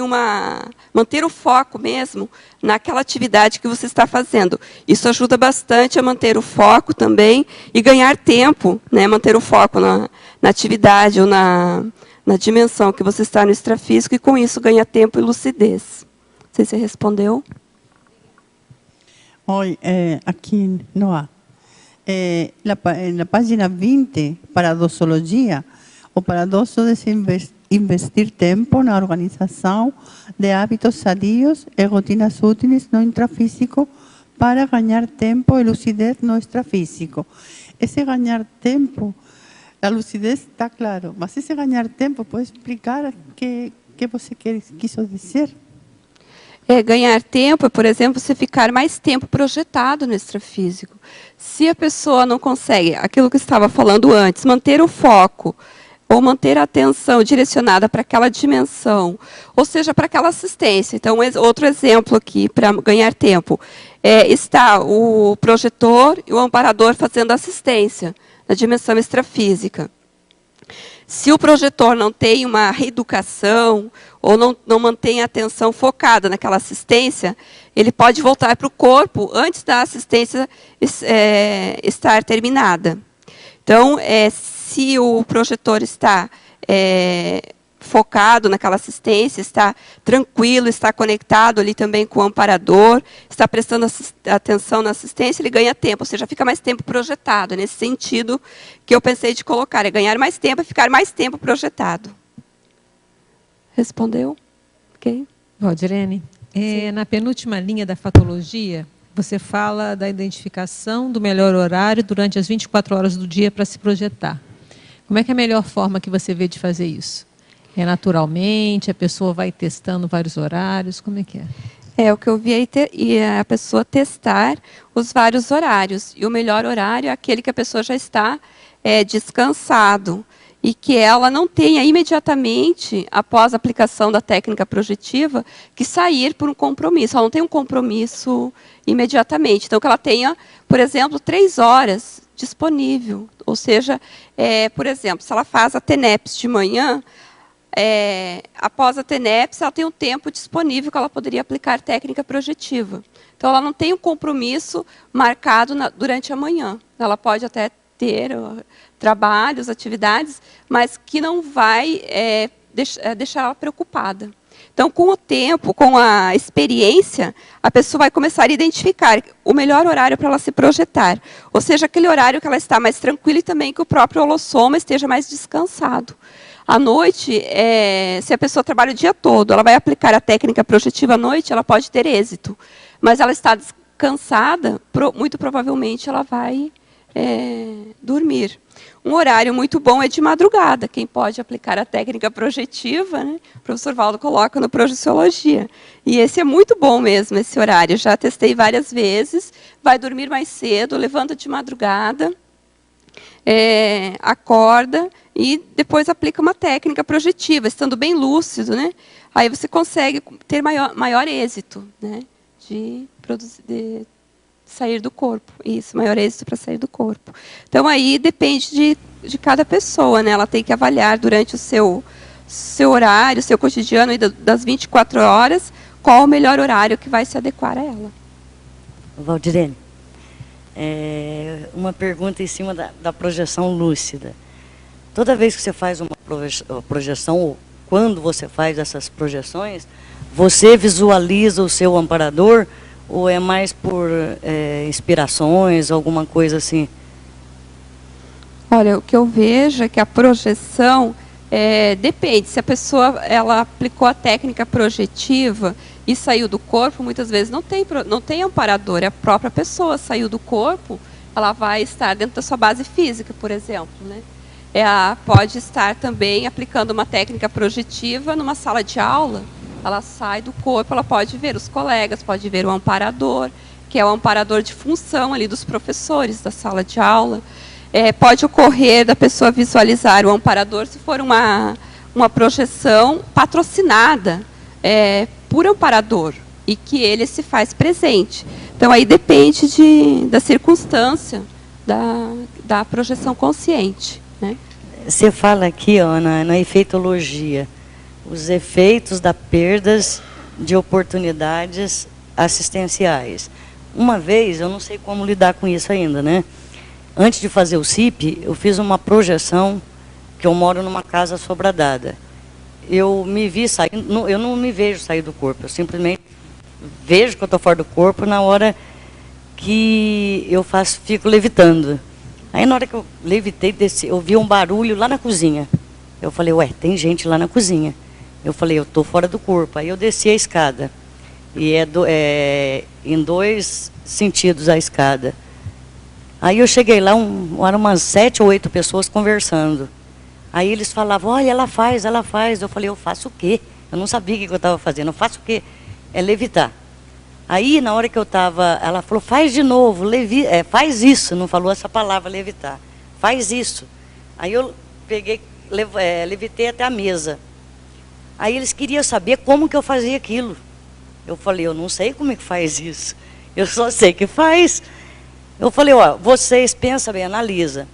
manter o foco mesmo naquela atividade que você está fazendo. Isso ajuda bastante a manter o foco também e ganhar tempo, né? Manter o foco na atividade ou na dimensão que você está no extrafísico, e com isso ganha tempo e lucidez. Não sei se você respondeu. Oi, aqui Noa. Na página 20, paradoxologia, o paradoxo de investir tempo na organização de hábitos sadios e rotinas úteis no intrafísico para ganhar tempo e lucidez no extrafísico. Esse ganhar tempo, a lucidez está claro, mas esse ganhar tempo, pode explicar o que você quis dizer? Ganhar tempo é, por exemplo, você ficar mais tempo projetado no extrafísico. Se a pessoa não consegue, aquilo que eu estava falando antes, manter o foco, ou manter a atenção direcionada para aquela dimensão, ou seja, para aquela assistência. Então, outro exemplo aqui, para ganhar tempo, está o projetor e o amparador fazendo assistência na dimensão extrafísica. Se o projetor não tem uma reeducação, ou não mantém a atenção focada naquela assistência, ele pode voltar para o corpo antes da assistência estar terminada. Então, se o projetor está focado naquela assistência, está tranquilo, está conectado ali também com o amparador, está prestando atenção na assistência, ele ganha tempo, ou seja, fica mais tempo projetado. É nesse sentido que eu pensei de colocar, ganhar mais tempo e ficar mais tempo projetado. Respondeu? Ok. Valdirene, na penúltima linha da fatologia, você fala da identificação do melhor horário durante as 24 horas do dia para se projetar. Como é que é a melhor forma que você vê de fazer isso? É naturalmente? A pessoa vai testando vários horários? Como é que é? O que eu vi aí a pessoa testar os vários horários. E o melhor horário é aquele que a pessoa já está descansado. E que ela não tenha imediatamente, após a aplicação da técnica projetiva, que sair por um compromisso. Ela não tem um compromisso imediatamente. Então, que ela tenha, por exemplo, 3 horas disponível. Ou seja, por exemplo, se ela faz a TENEPS de manhã, após a TENEPS, ela tem um tempo disponível que ela poderia aplicar técnica projetiva. Então, ela não tem um compromisso marcado durante a manhã. Ela pode até ter trabalhos, atividades, mas que não vai deixar ela preocupada. Então, com o tempo, com a experiência, a pessoa vai começar a identificar o melhor horário para ela se projetar. Ou seja, aquele horário que ela está mais tranquila e também que o próprio holossoma esteja mais descansado. À noite, se a pessoa trabalha o dia todo, ela vai aplicar a técnica projetiva à noite, ela pode ter êxito. Mas ela está descansada, muito provavelmente ela vai dormir. Um horário muito bom é de madrugada. Quem pode aplicar a técnica projetiva, né? O professor Valdo coloca no Projeciologia. E esse é muito bom mesmo, esse horário. Já testei várias vezes. Vai dormir mais cedo, levanta de madrugada, acorda e depois aplica uma técnica projetiva, estando bem lúcido, né? Aí você consegue ter maior êxito, né? De sair do corpo. Isso, maior êxito para sair do corpo. Então, aí depende de cada pessoa, né? Ela tem que avaliar durante o seu horário, o seu cotidiano, das 24 horas, qual o melhor horário que vai se adequar a ela. Valdirene, uma pergunta em cima da projeção lúcida. Toda vez que você faz uma projeção, ou quando você faz essas projeções, você visualiza o seu amparador, ou é mais por inspirações, alguma coisa assim? Olha, o que eu vejo é que a projeção depende. Se a pessoa aplicou a técnica projetiva e saiu do corpo, muitas vezes não tem amparador, é a própria pessoa saiu do corpo, ela vai estar dentro da sua base física, por exemplo, né? Ela pode estar também aplicando uma técnica projetiva numa sala de aula, ela sai do corpo, ela pode ver os colegas, pode ver o amparador, que é o amparador de função ali dos professores da sala de aula. Pode ocorrer da pessoa visualizar o amparador se for uma projeção patrocinada por amparador e que ele se faz presente. Então, aí depende da circunstância da projeção consciente, né? Você fala aqui, ó, na efeitologia, os efeitos das perdas de oportunidades assistenciais. Uma vez, eu não sei como lidar com isso ainda, né? Antes de fazer o CIP, eu fiz uma projeção, que eu moro numa casa sobradada. Eu me vi saindo, eu não me vejo sair do corpo, eu simplesmente vejo que eu estou fora do corpo na hora que eu fico levitando. Aí na hora que eu levitei, desci, eu vi um barulho lá na cozinha. Eu falei, ué, tem gente lá na cozinha. Eu falei, eu estou fora do corpo. Aí eu desci a escada. E em 2 sentidos a escada. Aí eu cheguei lá, eram umas 7 ou 8 pessoas conversando. Aí eles falavam, olha, ela faz. Eu falei, eu faço o quê? Eu não sabia o que eu estava fazendo. Eu faço o quê? É levitar. Aí, na hora que eu estava, ela falou, faz de novo, faz isso. Não falou essa palavra, levitar. Faz isso. Aí eu peguei, levitei até a mesa. Aí eles queriam saber como que eu fazia aquilo. Eu falei, eu não sei como é que faz isso. Eu só sei que faz. Eu falei, ó, vocês, pensa bem, analisa.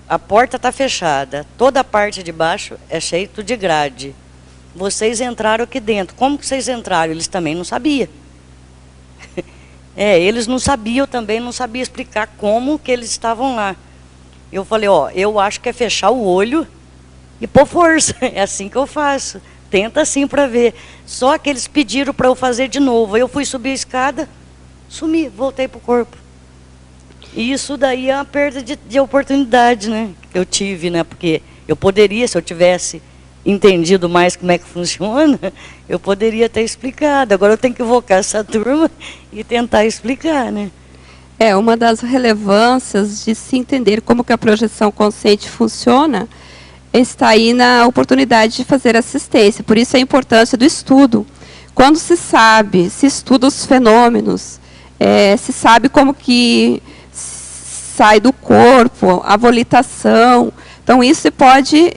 A porta está fechada, toda a parte de baixo é cheia de grade. Vocês entraram aqui dentro. Como que vocês entraram? Eles também não sabiam. Eles não sabiam, eu também não sabia explicar como que eles estavam lá. Eu falei, ó, eu acho que é fechar o olho e pôr força. É assim que eu faço. Tenta assim para ver. Só que eles pediram para eu fazer de novo. Eu fui subir a escada, sumi, voltei para o corpo. E isso daí é uma perda de oportunidade, né? Que eu tive, né? Porque eu poderia, se eu tivesse entendido mais como é que funciona, eu poderia ter explicado. Agora eu tenho que invocar essa turma e tentar explicar, né? Uma das relevâncias de se entender como que a projeção consciente funciona está aí na oportunidade de fazer assistência. Por isso a importância do estudo. Quando se estuda os fenômenos, se sabe como que sai do corpo, a volitação. Então, isso você pode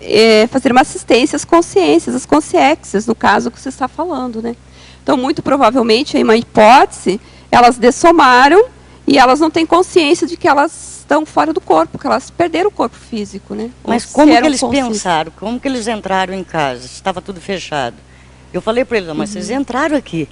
fazer uma assistência às consciências, às consciências, no caso que você está falando, né? Então, muito provavelmente, em uma hipótese, elas dessomaram e elas não têm consciência de que elas estão fora do corpo, que elas perderam o corpo físico, né? Mas como que eles pensaram? Como que eles entraram em casa? Estava tudo fechado. Eu falei para eles, mas vocês entraram aqui.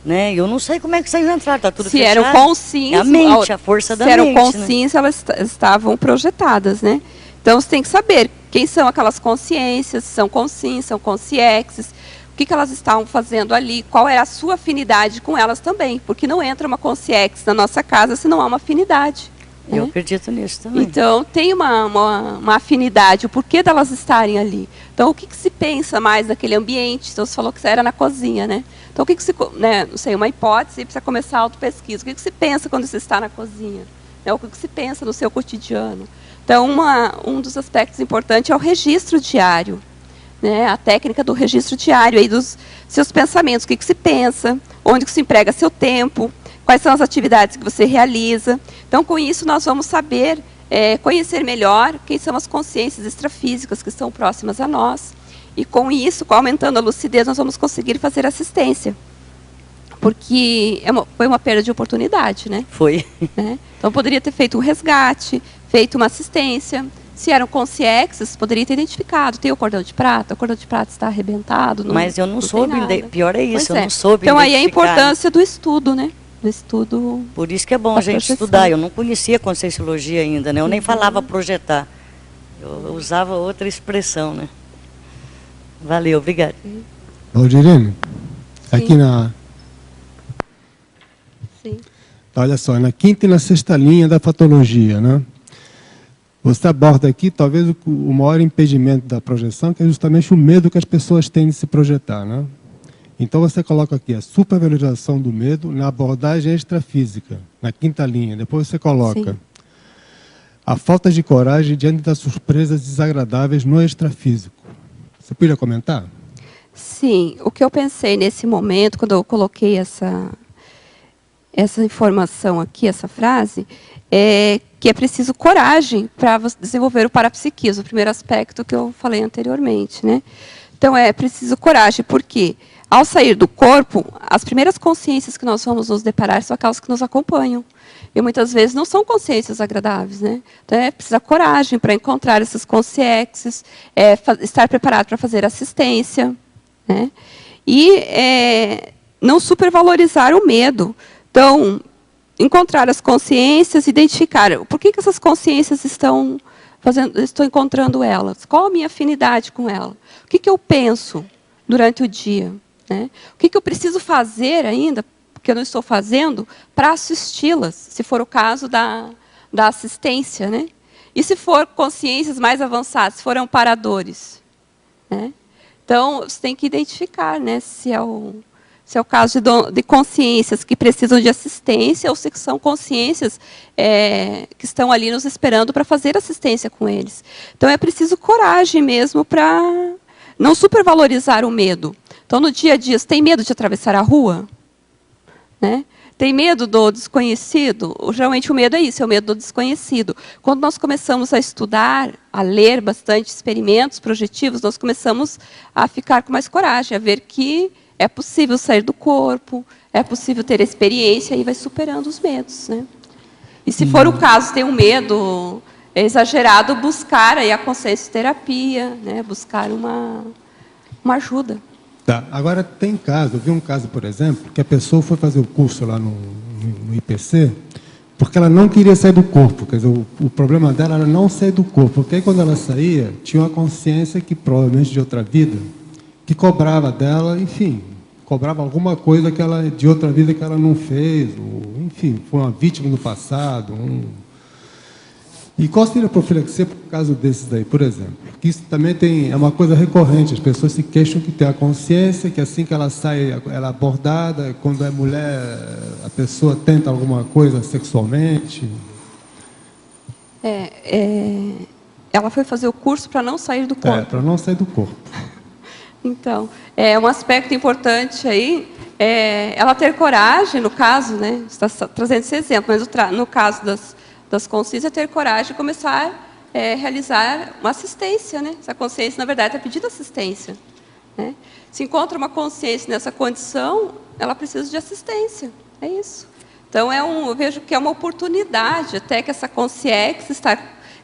Né? Eu não sei como é que vocês entraram, está tudo fechado. Se eram conscientes, a mente, a força da mente. Se eram conscientes, né? Elas estavam projetadas, né? Então, você tem que saber quem são aquelas consciências, são consciências, são consciexes, o que elas estavam fazendo ali, qual era a sua afinidade com elas também, porque não entra uma consciex na nossa casa se não há uma afinidade. Eu acredito nisso também. Então, tem uma afinidade, o porquê delas estarem ali. Então, o que se pensa mais naquele ambiente? Então, você falou que você era na cozinha, né? Então, o que se, né, não sei, uma hipótese, precisa começar a autopesquisa. O que se pensa quando você está na cozinha? Né? O que se pensa no seu cotidiano? Então, um dos aspectos importantes é o registro diário. Né? A técnica do registro diário aí dos seus pensamentos. O que se pensa? Onde que se emprega seu tempo? Quais são as atividades que você realiza? Então, com isso, nós vamos saber, conhecer melhor quem são as consciências extrafísicas que estão próximas a nós. E, com isso, aumentando a lucidez, nós vamos conseguir fazer assistência. Porque foi uma perda de oportunidade, né? Foi. Né? Então, poderia ter feito um resgate, feito uma assistência. Se eram consciexes, poderia ter identificado. Tem o cordão de prata está arrebentado. Mas eu não soube, pior é isso, eu não soube então, aí a importância do estudo, né? Do estudo. Por isso que é bom a gente estudar. Eu não conhecia a Conscienciologia ainda, né? Eu nem falava projetar. Eu usava outra expressão, né? Valeu, obrigado. Valdirene, aqui Sim. Olha só, na 5ª e na 6ª linha da fatologia, né? Você aborda aqui, talvez, o maior impedimento da projeção, que é justamente o medo que as pessoas têm de se projetar, né? Então, você coloca aqui a supervalorização do medo na abordagem extrafísica, na 5ª linha. Depois você coloca Sim. a falta de coragem diante das surpresas desagradáveis no extrafísico. Você podia comentar? Sim, o que eu pensei nesse momento, quando eu coloquei essa informação aqui, essa frase, é que é preciso coragem para desenvolver o parapsiquismo, o primeiro aspecto que eu falei anteriormente, né? Então, é preciso coragem, porque, ao sair do corpo, as primeiras consciências que nós vamos nos deparar são aquelas que nos acompanham. E, muitas vezes, não são consciências agradáveis, né? Então, é preciso coragem para encontrar essas consciências, estar preparado para fazer assistência, né? E não supervalorizar o medo. Então, encontrar as consciências, identificar por que essas consciências estou encontrando elas, qual a minha afinidade com ela, o que eu penso durante o dia, né? O que eu preciso fazer ainda, que eu não estou fazendo, para assisti-las, se for o caso da assistência, né? E se for consciências mais avançadas, se forem amparadores, né? Então, você tem que identificar, né, se é o caso de consciências que precisam de assistência ou se são consciências que estão ali nos esperando para fazer assistência com eles. Então, é preciso coragem mesmo para não supervalorizar o medo. Então, no dia a dia, você tem medo de atravessar a rua? Né? Tem medo do desconhecido? Geralmente o medo é isso, é o medo do desconhecido. Quando nós começamos a estudar, a ler bastante experimentos projetivos, nós começamos a ficar com mais coragem, a ver que é possível sair do corpo, é possível ter experiência, e vai superando os medos, né? E se for o caso, ter um medo exagerado, buscar aí a consciência terapia, né? Buscar uma ajuda. Tá. Agora, tem caso, eu vi um caso, por exemplo, que a pessoa foi fazer o curso lá no IPC, porque ela não queria sair do corpo. Quer dizer, o problema dela era não sair do corpo, porque aí, quando ela saía, tinha uma consciência que, provavelmente de outra vida, que cobrava dela, enfim, cobrava alguma coisa de outra vida que ela não fez, ou, enfim, foi uma vítima do passado. E qual seria a profilaxia por caso desses daí, por exemplo? Que isso também é uma coisa recorrente, as pessoas se queixam que tem a consciência, que assim que ela sai, ela é abordada, quando é mulher, a pessoa tenta alguma coisa sexualmente. Ela foi fazer o curso para não sair do corpo. Para não sair do corpo. Então, um aspecto importante aí ela ter coragem, no caso, né, você está trazendo esse exemplo, mas no caso das consciências, ter coragem de começar a realizar uma assistência, né? Essa consciência, na verdade, está pedindo assistência, né? Se encontra uma consciência nessa condição, ela precisa de assistência, é isso. Então, eu vejo que é uma oportunidade, até que essa consciência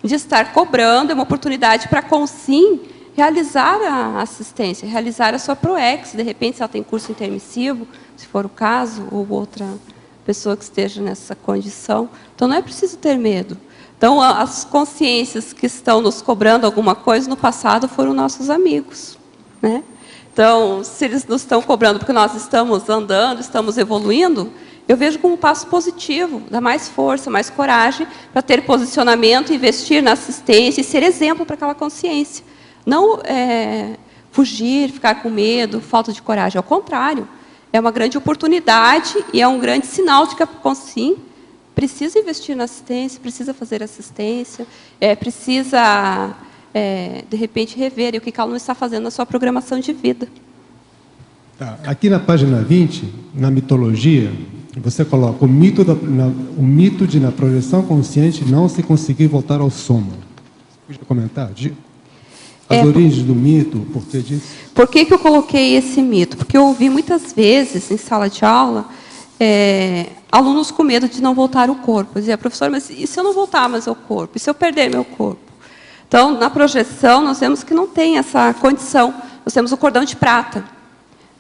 de estar cobrando, é uma oportunidade para a consim realizar a assistência, realizar a sua PROEX, de repente, se ela tem curso intermissivo, se for o caso, ou outra pessoa que esteja nessa condição. Então, não é preciso ter medo. Então, as consciências que estão nos cobrando alguma coisa no passado foram nossos amigos, né? Então, se eles nos estão cobrando porque nós estamos andando, estamos evoluindo, eu vejo como um passo positivo, dá mais força, mais coragem para ter posicionamento, investir na assistência e ser exemplo para aquela consciência. Não fugir, ficar com medo, falta de coragem. Ao contrário, é uma grande oportunidade e é um grande sinal de que a Consim precisa investir na assistência, precisa fazer assistência, precisa, de repente, rever o que ela não está fazendo na sua programação de vida. Tá. Aqui na página 20, na mitologia, você coloca o mito de, na projeção consciente, não se conseguir voltar ao soma. Você podia comentar? As origens do mito, o porquê disso? Por que eu coloquei esse mito? Porque eu ouvi muitas vezes, em sala de aula, alunos com medo de não voltar ao corpo. Eu dizia, professora, mas e se eu não voltar mais ao corpo? E se eu perder meu corpo? Então, na projeção, nós vemos que não tem essa condição. Nós temos o cordão de prata,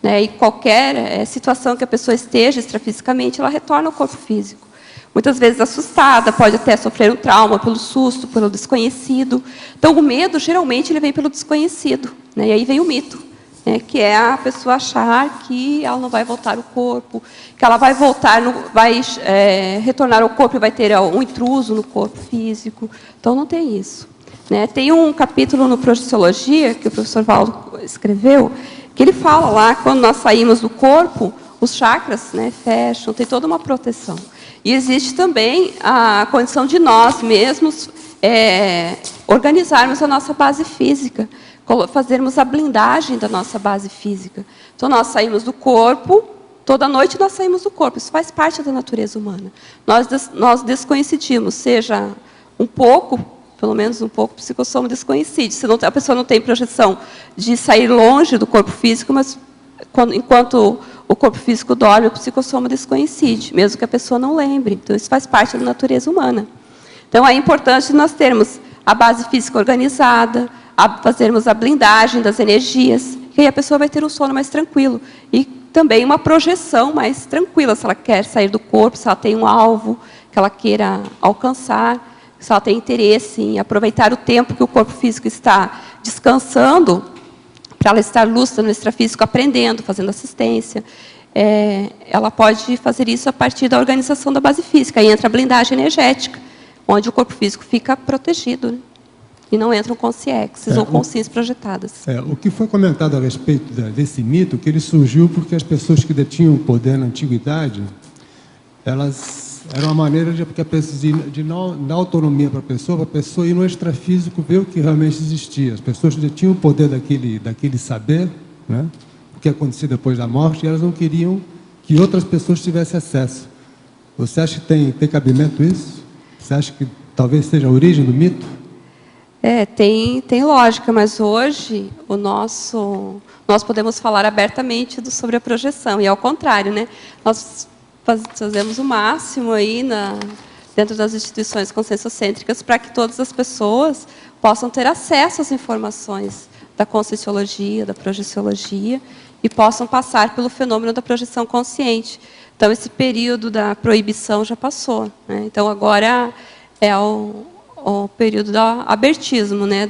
né? E qualquer situação que a pessoa esteja extrafisicamente, ela retorna ao corpo físico. Muitas vezes assustada, pode até sofrer um trauma pelo susto, pelo desconhecido. Então, o medo, geralmente, ele vem pelo desconhecido, né? E aí vem o mito, né? Que é a pessoa achar que ela não vai voltar ao corpo, que ela vai voltar, retornar ao corpo e vai ter um intruso no corpo físico. Então, não tem isso, né? Tem um capítulo no Projeciologia, que o professor Valdo escreveu, que ele fala lá, quando nós saímos do corpo, os chakras, né, fecham, tem toda uma proteção. E existe também a condição de nós mesmos organizarmos a nossa base física, fazermos a blindagem da nossa base física. Então, nós saímos do corpo, toda noite nós saímos do corpo, isso faz parte da natureza humana. Nós descoincidimos, seja um pouco, pelo menos um pouco, o psicossoma descoincide. A pessoa não tem projeção de sair longe do corpo físico, mas enquanto o corpo físico dorme, o psicossoma descoincide, mesmo que a pessoa não lembre. Então, isso faz parte da natureza humana. Então, é importante nós termos a base física organizada, fazermos a blindagem das energias, e aí a pessoa vai ter um sono mais tranquilo. E também uma projeção mais tranquila, se ela quer sair do corpo, se ela tem um alvo que ela queira alcançar, se ela tem interesse em aproveitar o tempo que o corpo físico está descansando, para ela estar lúcida no extrafísico, aprendendo, fazendo assistência. Ela pode fazer isso a partir da organização da base física. Aí entra a blindagem energética, onde o corpo físico fica protegido, né? E não entram consciências ou consciências projetadas. O que foi comentado a respeito desse mito, que ele surgiu porque as pessoas que detinham o poder na antiguidade, elas era uma maneira de dar autonomia para a pessoa ir no extrafísico ver o que realmente existia. As pessoas detinham o poder daquele saber, né, o que acontecia depois da morte, e elas não queriam que outras pessoas tivessem acesso. Você acha que tem cabimento isso? Você acha que talvez seja a origem do mito? Tem lógica, mas hoje nós podemos falar abertamente sobre a projeção, e ao contrário, né? Nós fazemos o máximo aí dentro das instituições conscienciocêntricas para que todas as pessoas possam ter acesso às informações da conscienciologia, da projeciologia, e possam passar pelo fenômeno da projeção consciente. Então, esse período da proibição já passou, né? Então, agora é o período do abertismo, né?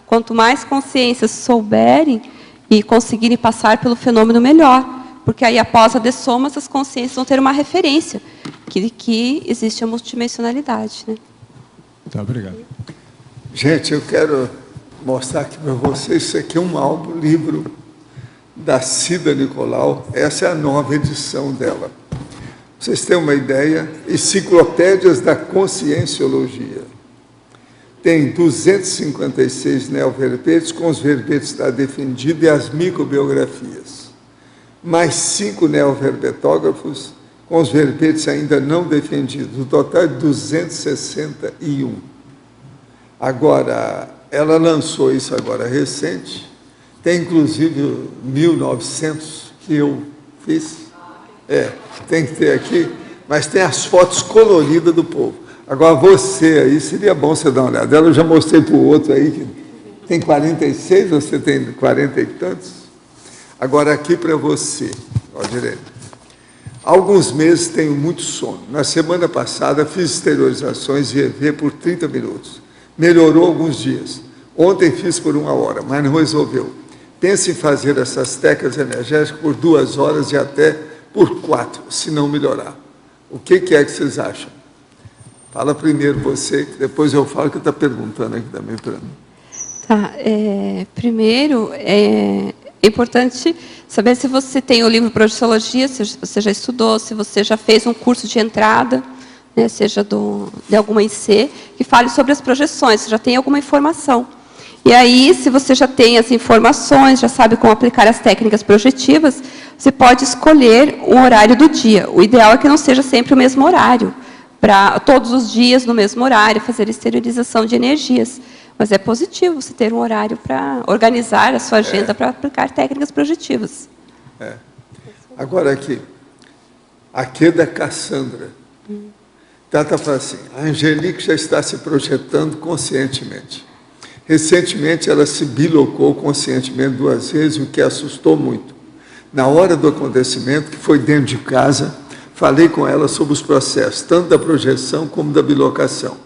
Quanto mais consciências souberem e conseguirem passar pelo fenômeno, melhor. Porque aí, após a dessoma, essas consciências vão ter uma referência que existe a multidimensionalidade, né? Tá, obrigado. Gente, eu quero mostrar aqui para vocês, isso aqui é um álbum, livro da Cida Nicolau, essa é a nova edição dela. Vocês têm uma ideia? Enciclopédias da Conscienciologia. Tem 256 neoverbetes, com os verbetes da defendida e as microbiografias. Mais 5 neoverbetógrafos, com os verbetes ainda não defendidos. O total é 261. Agora, ela lançou isso agora recente. Tem, inclusive, 1900 que eu fiz. Tem que ter aqui, mas tem as fotos coloridas do povo. Agora, você aí, seria bom você dar uma olhada. Eu já mostrei para o outro aí, que tem 46, você tem 40 e tantos. Agora, aqui para você, ó, direito. Há alguns meses tenho muito sono. Na semana passada, fiz exteriorizações e EV por 30 minutos. Melhorou alguns dias. Ontem fiz por 1 hora, mas não resolveu. Pense em fazer essas técnicas energéticas por 2 horas e até por 4, se não melhorar. O que é que vocês acham? Fala primeiro você, que depois eu falo, que está perguntando aqui também para mim. Tá, primeiro, é importante saber se você tem o livro Projeciologia, se você já estudou, se você já fez um curso de entrada, né, seja de alguma IC, que fale sobre as projeções, você já tem alguma informação. E aí, se você já tem as informações, já sabe como aplicar as técnicas projetivas, você pode escolher um horário do dia. O ideal é que não seja sempre o mesmo horário, para todos os dias no mesmo horário, fazer exteriorização de energias. Mas é positivo você ter um horário para organizar a sua agenda para aplicar técnicas projetivas. Agora aqui é da Cassandra. Tata fala assim, a Angelique já está se projetando conscientemente. Recentemente, ela se bilocou conscientemente 2 vezes, o que assustou muito. Na hora do acontecimento, que foi dentro de casa, falei com ela sobre os processos, tanto da projeção como da bilocação.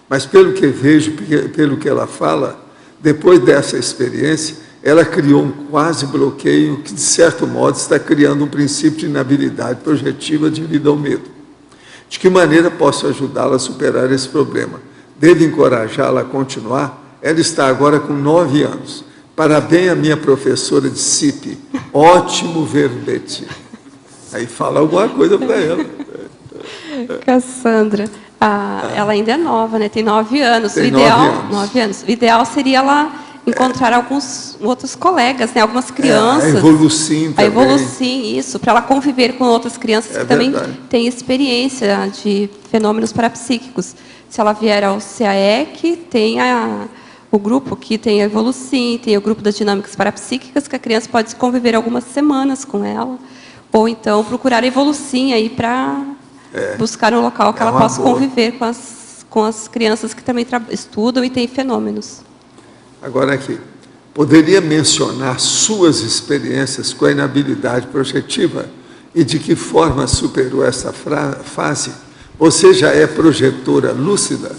Mas, pelo que vejo, pelo que ela fala, depois dessa experiência, ela criou um quase bloqueio que, de certo modo, está criando um princípio de inabilidade projetiva devido ao medo. De que maneira posso ajudá-la a superar esse problema? Devo encorajá-la a continuar? Ela está agora com 9 anos. Parabéns à minha professora de CIP. Ótimo verbete. Aí fala alguma coisa para ela. Cassandra, ela ainda é nova, né? Tem 9 anos. Tem o ideal, 9 anos. 9 anos. O ideal seria ela encontrar alguns outros colegas, né? Algumas crianças. A Evolucim também. A Evolucim, isso, para ela conviver com outras crianças que também têm experiência de fenômenos parapsíquicos. Se ela vier ao CAEC, tem o grupo que tem a Evolucim, tem o grupo das dinâmicas parapsíquicas, que a criança pode conviver algumas semanas com ela, ou então procurar a Evolucim aí para buscar um local que ela possa conviver com as crianças que também estudam e têm fenômenos. Agora aqui, poderia mencionar suas experiências com a inabilidade projetiva e de que forma superou essa fase? Você já é projetora lúcida?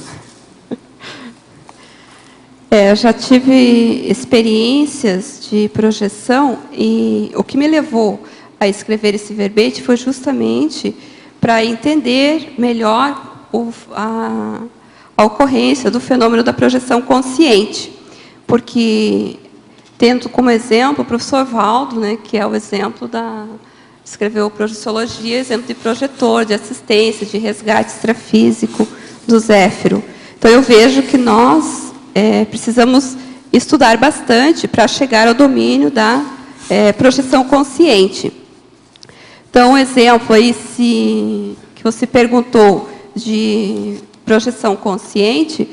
Eu já tive experiências de projeção e o que me levou a escrever esse verbete foi justamente para entender melhor a ocorrência do fenômeno da projeção consciente. Porque, tendo como exemplo o professor Valdo, né, que é o exemplo escreveu Projeciologia, exemplo de projetor, de assistência, de resgate extrafísico do Zéfiro. Então, eu vejo que nós precisamos estudar bastante para chegar ao domínio da projeção consciente. Então, um exemplo aí, que você perguntou de projeção consciente,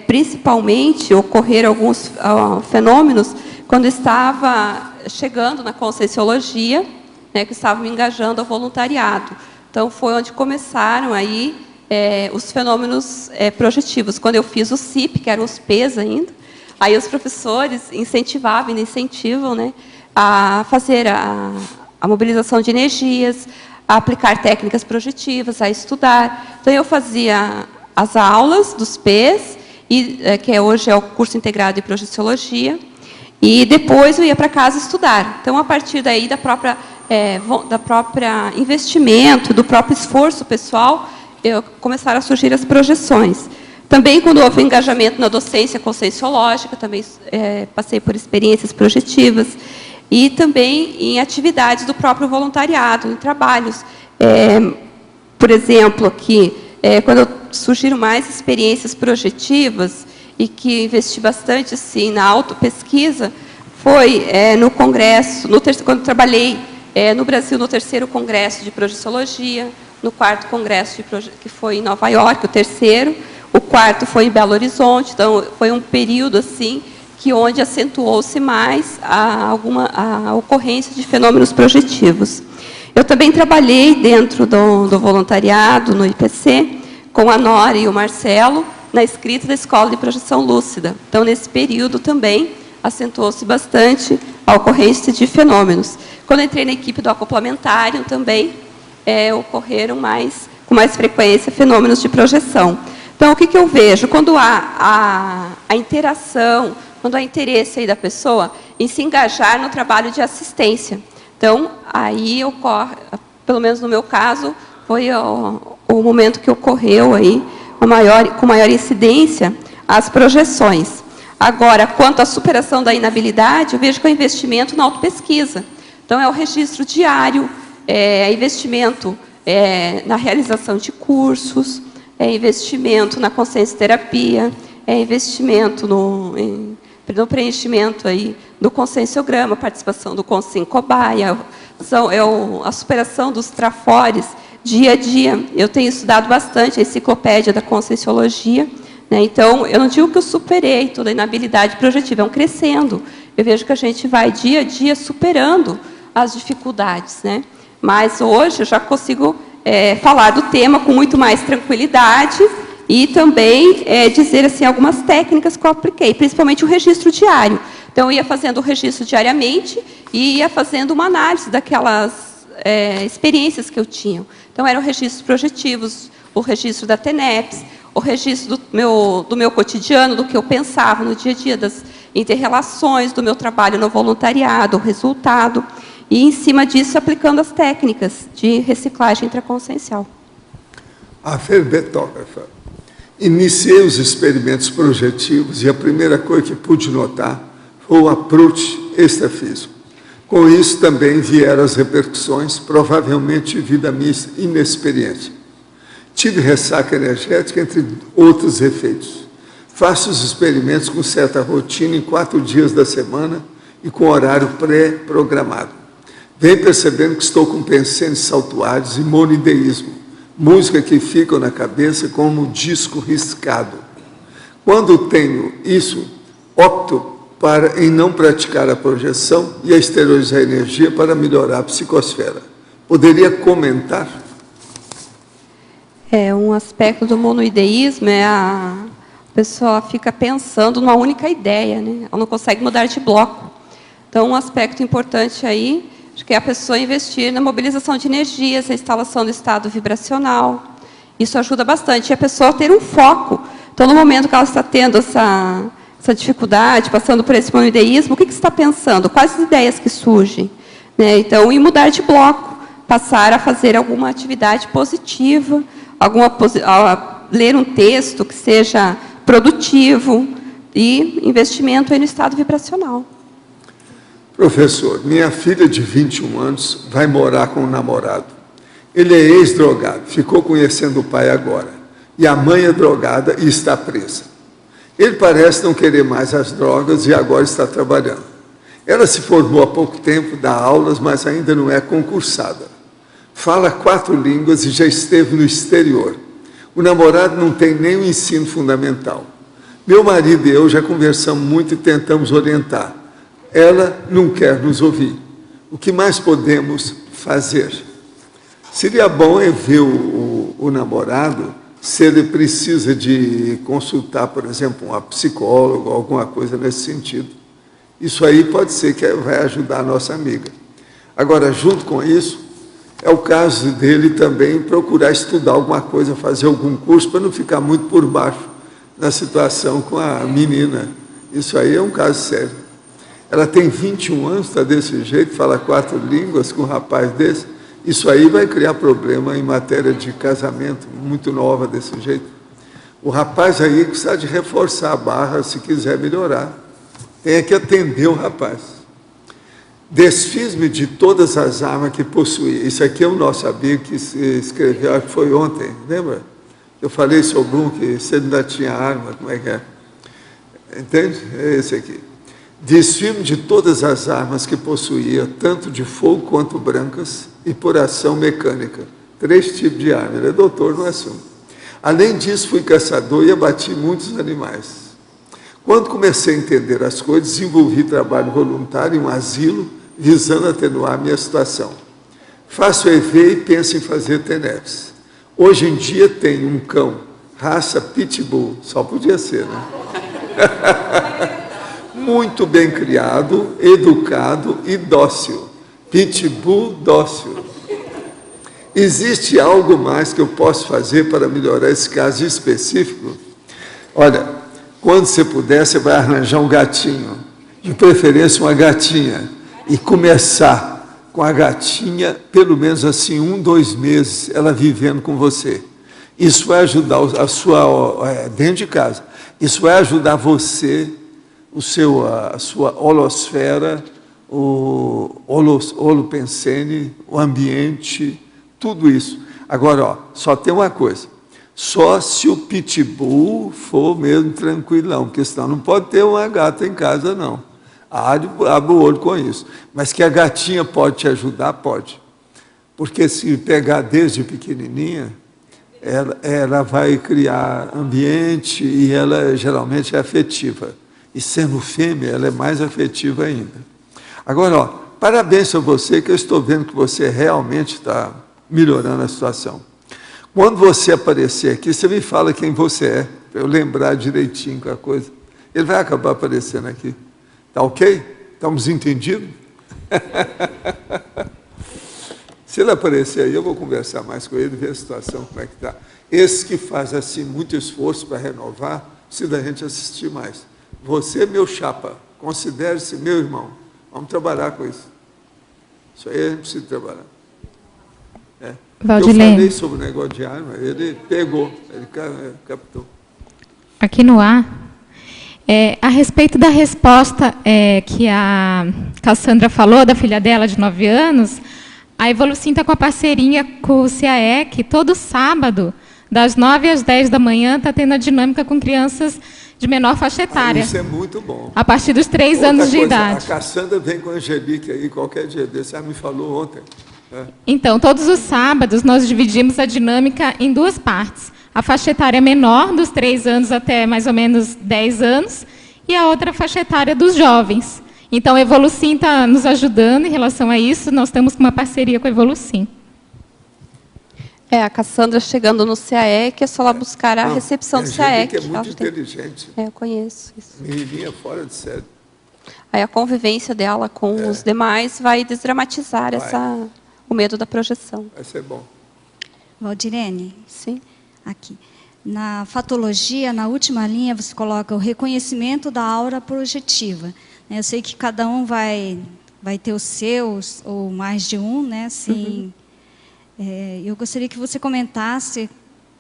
principalmente ocorreram alguns fenômenos quando estava chegando na Conscienciologia, né, que estava me engajando ao voluntariado. Então, foi onde começaram aí os fenômenos projetivos. Quando eu fiz o CIP, que eram os P's ainda, aí os professores incentivavam, né, a fazer a mobilização de energias, a aplicar técnicas projetivas, a estudar. Então, eu fazia as aulas dos P's, que hoje é o curso integrado de Projeciologia, e depois eu ia para casa estudar. Então, a partir daí da própria investimento, do próprio esforço pessoal, começaram a surgir as projeções. Também, quando houve engajamento na docência conscienciológica, também passei por experiências projetivas, e também em atividades do próprio voluntariado, em trabalhos. Por exemplo, aqui, quando surgiram mais experiências projetivas, e que investi bastante assim, na autopesquisa, foi no congresso, quando trabalhei no Brasil, no 3º Congresso de Projeciologia, no 4º Congresso, que foi em Nova York, o 3º, o 4º foi em Belo Horizonte. Então, foi um período assim, onde acentuou-se mais a ocorrência de fenômenos projetivos. Eu também trabalhei dentro do voluntariado, no IPC, com a Nora e o Marcelo, na escrita da Escola de Projeção Lúcida. Então, nesse período também, acentuou-se bastante a ocorrência de fenômenos. Quando entrei na equipe do acoplamentário, também ocorreram com mais frequência fenômenos de projeção. Então, o que eu vejo? Quando há a interação, quando há interesse aí da pessoa em se engajar no trabalho de assistência. Então, aí ocorre, pelo menos no meu caso, foi o momento que ocorreu aí, com maior incidência, as projeções. Agora, quanto à superação da inabilidade, eu vejo que é o investimento na autopesquisa. Então, é o registro diário, é investimento na realização de cursos, é investimento na consciencioterapia, é investimento no preenchimento aí do conscienciograma, participação do conscienciocobaia, a superação dos trafores dia a dia. Eu tenho estudado bastante a enciclopédia da Conscienciologia, né? Então, eu não digo que eu superei toda a inabilidade projetiva, é um crescendo. Eu vejo que a gente vai dia a dia superando as dificuldades, né? Mas hoje eu já consigo falar do tema com muito mais tranquilidade e também dizer assim, algumas técnicas que eu apliquei, principalmente o registro diário. Então, eu ia fazendo o registro diariamente e ia fazendo uma análise daquelas experiências que eu tinha. Então, eram registros projetivos, o registro da TENEPS, o registro do meu cotidiano, do que eu pensava no dia a dia, das inter-relações, do meu trabalho no voluntariado, o resultado, e, em cima disso, aplicando as técnicas de reciclagem intraconsciencial. A verbetógrafa. Iniciei os experimentos projetivos e a primeira coisa que pude notar foi o approach extrafísico. Com isso também vieram as repercussões, provavelmente devido à minha inexperiência. Tive ressaca energética, entre outros efeitos. Faço os experimentos com certa rotina em 4 dias da semana e com horário pré-programado. Venho percebendo que estou com pensamentos saltuários e monoideísmo, música que ficam na cabeça como disco riscado. Quando tenho isso, opto em não praticar a projeção e a exteriorizar a energia para melhorar a psicosfera. Poderia comentar? Um aspecto do monoideísmo é a pessoa fica pensando numa única ideia, né? Ela não consegue mudar de bloco. Então, um aspecto importante aí, acho que é a pessoa investir na mobilização de energias, a instalação do estado vibracional. Isso ajuda bastante. E a pessoa ter um foco. Então, no momento que ela está tendo essa dificuldade, passando por esse monoideísmo, o que você está pensando? Quais as ideias que surgem? Né? Então, e mudar de bloco, passar a fazer alguma atividade positiva, ler um texto que seja produtivo e investimento aí no estado vibracional. Professor, minha filha de 21 anos vai morar com um namorado. Ele é ex-drogado, ficou conhecendo o pai agora. E a mãe é drogada e está presa. Ele parece não querer mais as drogas e agora está trabalhando. Ela se formou há pouco tempo, dá aulas, mas ainda não é concursada. Fala 4 línguas e já esteve no exterior. O namorado não tem nem o ensino fundamental. Meu marido e eu já conversamos muito e tentamos orientar. Ela não quer nos ouvir. O que mais podemos fazer? Seria bom ver o namorado, se ele precisa de consultar, por exemplo, uma psicóloga, alguma coisa nesse sentido. Isso aí pode ser que vai ajudar a nossa amiga. Agora, junto com isso, é o caso dele também procurar estudar alguma coisa, fazer algum curso, para não ficar muito por baixo na situação com a menina. Isso aí é um caso sério. Ela tem 21 anos, está desse jeito, fala 4 línguas com um rapaz desse. Isso aí vai criar problema em matéria de casamento, muito nova desse jeito. O rapaz aí precisa de reforçar a barra se quiser melhorar. Tem que atender o rapaz. Desfiz-me de todas as armas que possuía. Isso aqui é o nosso amigo que escreveu, acho que foi ontem, lembra? Eu falei sobre um que se ele ainda tinha arma, como é que é? Entende? É esse aqui. Desfiz-me de todas as armas que possuía, tanto de fogo quanto brancas, e por ação mecânica. 3 tipos de arma. Ele é doutor no assunto. Além disso, fui caçador e abati muitos animais. Quando comecei a entender as coisas, desenvolvi trabalho voluntário em um asilo, visando atenuar a minha situação. Faço EV e penso em fazer TENEPS. Hoje em dia tenho um cão, raça Pitbull, só podia ser, né? Muito bem criado, educado e dócil. Pitbull dócil. Existe algo mais que eu posso fazer para melhorar esse caso específico? Olha, quando você puder, você vai arranjar um gatinho, de preferência uma gatinha, e começar com a gatinha, pelo menos assim, 1, 2 meses, ela vivendo com você. Isso vai ajudar a sua, dentro de casa, isso vai ajudar você, a sua holosfera, o holopensene, o ambiente, tudo isso. Agora, só tem uma coisa, só se o pitbull for mesmo tranquilão, porque senão não pode ter uma gata em casa, não. Abre o olho com isso. Mas que a gatinha pode te ajudar, pode. Porque se pegar desde pequenininha, ela vai criar ambiente e ela geralmente é afetiva. E sendo fêmea, ela é mais afetiva ainda. Agora, parabéns a você, que eu estou vendo que você realmente está melhorando a situação. Quando você aparecer aqui, você me fala quem você é, para eu lembrar direitinho com a coisa. Ele vai acabar aparecendo aqui. Tá ok? Estamos entendidos? Se ele aparecer aí, eu vou conversar mais com ele, ver a situação, como é que está. Esse que faz assim muito esforço para renovar, precisa da gente assistir mais. Você, meu chapa, considere-se meu irmão. Vamos trabalhar com isso. Isso aí a gente precisa trabalhar. Valdilene. Eu falei sobre o negócio de arma, ele pegou, ele captou. Aqui no ar, a respeito da resposta que a Cassandra falou, da filha dela de 9 anos, a Evolucim está com a parceirinha com o CAEC, todo sábado, das 9 às 10 da manhã, está tendo a dinâmica com crianças de menor faixa etária. Isso é muito bom. A partir dos 3 anos de idade. A Cassandra vem com a Angelique aí qualquer dia desse, ela me falou ontem. Então, todos os sábados, nós dividimos a dinâmica em 2 partes. A faixa etária menor, dos 3 anos até mais ou menos 10 anos, e a outra faixa etária dos jovens. Então, a Evolucim está nos ajudando em relação a isso, nós estamos com uma parceria com a Evolucim. A Cassandra chegando no CAE, que é só lá buscar a recepção do CAE. Que é muito inteligente. Eu conheço isso. Menininha fora de série. Aí a convivência dela com os demais vai desdramatizar o medo da projeção. Vai ser bom. Valdirene? Sim. Aqui. Na fatologia, na última linha, você coloca o reconhecimento da aura projetiva. Eu sei que cada um vai ter os seus, ou mais de um, né? Assim, eu gostaria que você comentasse,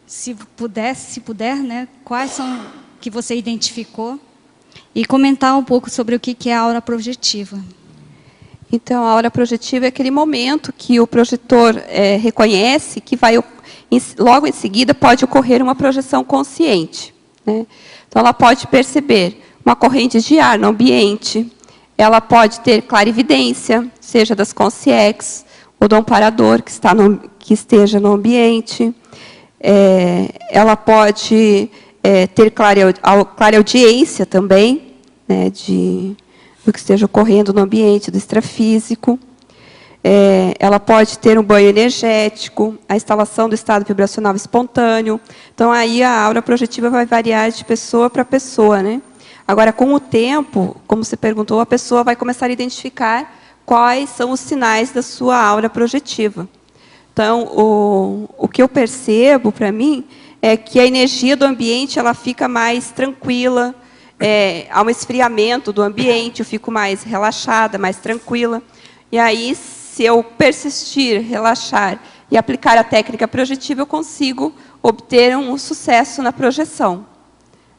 se puder, né? Quais são que você identificou, e comentar um pouco sobre o que é a aura projetiva. Então, a aura projetiva é aquele momento que o projetor reconhece que logo em seguida pode ocorrer uma projeção consciente, né? Então, ela pode perceber uma corrente de ar no ambiente, ela pode ter clarividência, seja das consciex, ou do amparador que esteja no ambiente, ela pode ter clareaudiência também, né, do que esteja ocorrendo no ambiente, do extrafísico. Ela pode ter um banho energético, a instalação do estado vibracional espontâneo. Então, aí a aura projetiva vai variar de pessoa para pessoa, né? Agora, com o tempo, como você perguntou, a pessoa vai começar a identificar quais são os sinais da sua aura projetiva. Então, o que eu percebo, para mim, é que a energia do ambiente ela fica mais tranquila, há um esfriamento do ambiente, eu fico mais relaxada, mais tranquila. E aí, se eu persistir, relaxar e aplicar a técnica projetiva, eu consigo obter um sucesso na projeção.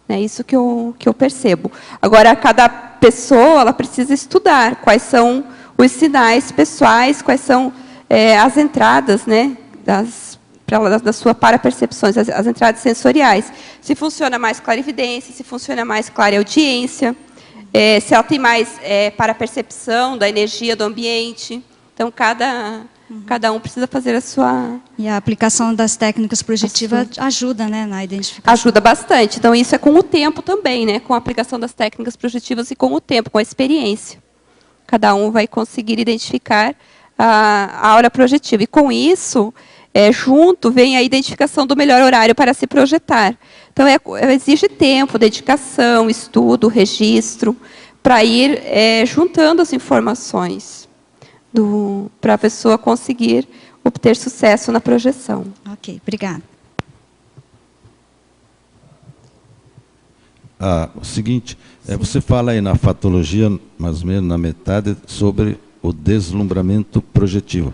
É isso que eu percebo. Agora, cada pessoa ela precisa estudar quais são os sinais pessoais, quais são as entradas, né, da sua parapercepções, as entradas sensoriais. Se funciona mais clarividência, se funciona mais clareaudiência, se ela tem mais parapercepção da energia do ambiente. Então, cada um precisa fazer a sua... E a aplicação das técnicas projetivas ajuda, né, na identificação. Ajuda bastante. Então, isso é com o tempo também, né, com a aplicação das técnicas projetivas e com o tempo, com a experiência. Cada um vai conseguir identificar a aura projetiva. E, com isso, junto, vem a identificação do melhor horário para se projetar. Então, exige tempo, dedicação, estudo, registro, para ir juntando as informações para a pessoa conseguir obter sucesso na projeção. Ok, obrigada. O seguinte, você fala aí na fatologia, mais ou menos na metade, sobre o deslumbramento projetivo.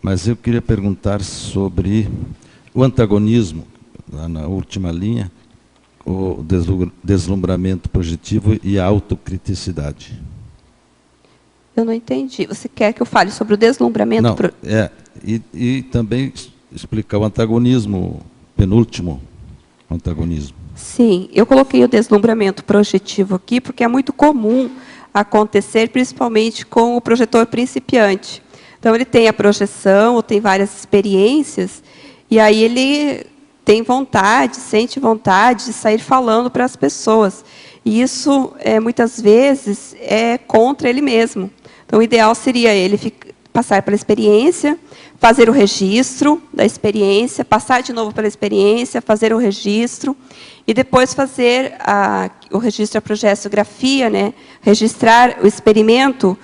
Mas eu queria perguntar sobre o antagonismo, lá na última linha, o deslumbramento projetivo e a autocriticidade. Eu não entendi. Você quer que eu fale sobre o deslumbramento? Não, e também explicar o antagonismo, penúltimo antagonismo. Sim, eu coloquei o deslumbramento projetivo aqui, porque é muito comum acontecer, principalmente com o projetor principiante. Então, ele tem a projeção, ou tem várias experiências, e aí ele tem vontade, sente vontade de sair falando para as pessoas. E isso, muitas vezes, é contra ele mesmo. Então, o ideal seria ele passar pela experiência, fazer o registro da experiência, passar de novo pela experiência, fazer o registro, e depois fazer o registro da projetografia, né? Registrar o experimento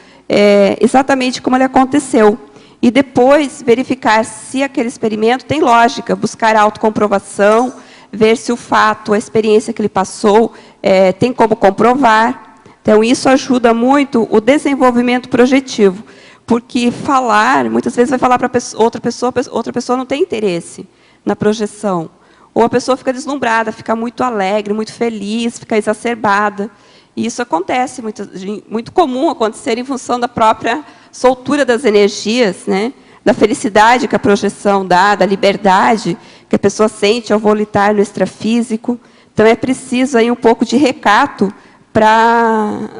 exatamente como ele aconteceu. E depois verificar se aquele experimento tem lógica, buscar a autocomprovação, ver se o fato, a experiência que ele passou, tem como comprovar. Então, isso ajuda muito o desenvolvimento projetivo, porque falar, muitas vezes vai falar para outra pessoa não tem interesse na projeção. Ou a pessoa fica deslumbrada, fica muito alegre, muito feliz, fica exacerbada. E isso acontece, muito comum acontecer em função da própria soltura das energias, né? Da felicidade que a projeção dá, da liberdade que a pessoa sente ao volitar no extrafísico. Então, é preciso aí um pouco de recato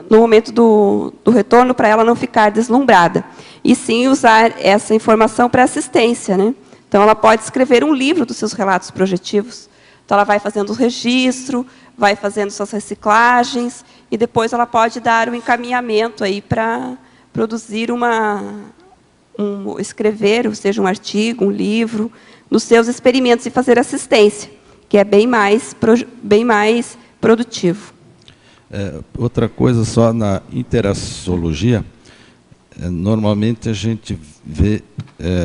no momento do retorno, para ela não ficar deslumbrada. E sim usar essa informação para assistência, né? Então, ela pode escrever um livro dos seus relatos projetivos. Então, ela vai fazendo o registro, vai fazendo suas reciclagens, e depois ela pode dar um encaminhamento aí para produzir escrever, ou seja, um artigo, um livro, nos seus experimentos e fazer assistência, que é bem mais produtivo. Outra coisa, só na interaciologia, normalmente a gente vê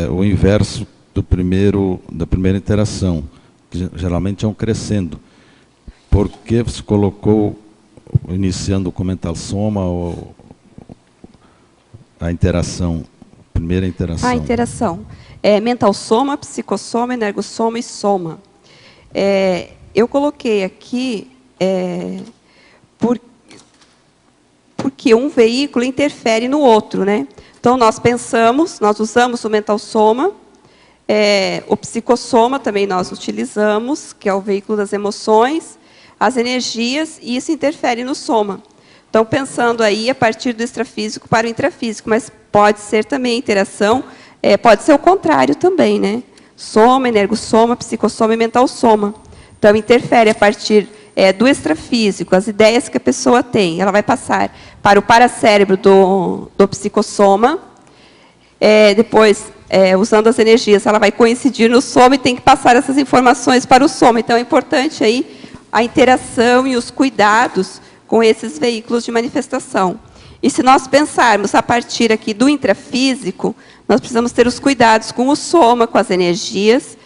o inverso da primeira interação, que geralmente é um crescendo. Por que você colocou, iniciando o comental soma, ou a interação, primeira interação? A interação. Mental soma, psicossoma, energossoma e soma. Eu coloquei aqui porque um veículo interfere no outro, né? Então, nós usamos o mental soma, o psicossoma também nós utilizamos, que é o veículo das emoções, as energias, e isso interfere no soma. Então, pensando aí a partir do extrafísico para o intrafísico, mas pode ser também interação, pode ser o contrário também, né? Soma, energossoma, psicossoma e mental soma. Então, interfere a partir do extrafísico, as ideias que a pessoa tem. Ela vai passar para o paracérebro do psicossoma, depois, usando as energias, ela vai coincidir no soma e tem que passar essas informações para o soma. Então, é importante aí a interação e os cuidados com esses veículos de manifestação. E se nós pensarmos a partir aqui do intrafísico, nós precisamos ter os cuidados com o soma, com as energias,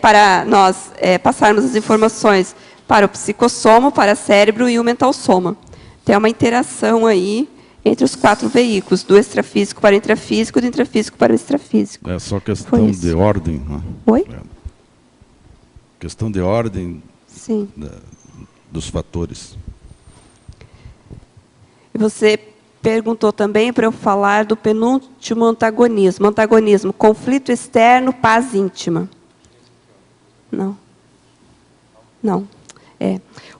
para nós passarmos as informações para o psicossoma, para o cérebro e o mental soma. Tem uma interação aí entre os 4 veículos, do extrafísico para o intrafísico, do intrafísico para o extrafísico. É só questão de ordem. Né? Oi? Questão de ordem. Sim. Dos fatores. Você perguntou também para eu falar do penúltimo antagonismo. Antagonismo, conflito externo, paz íntima. Não. Não.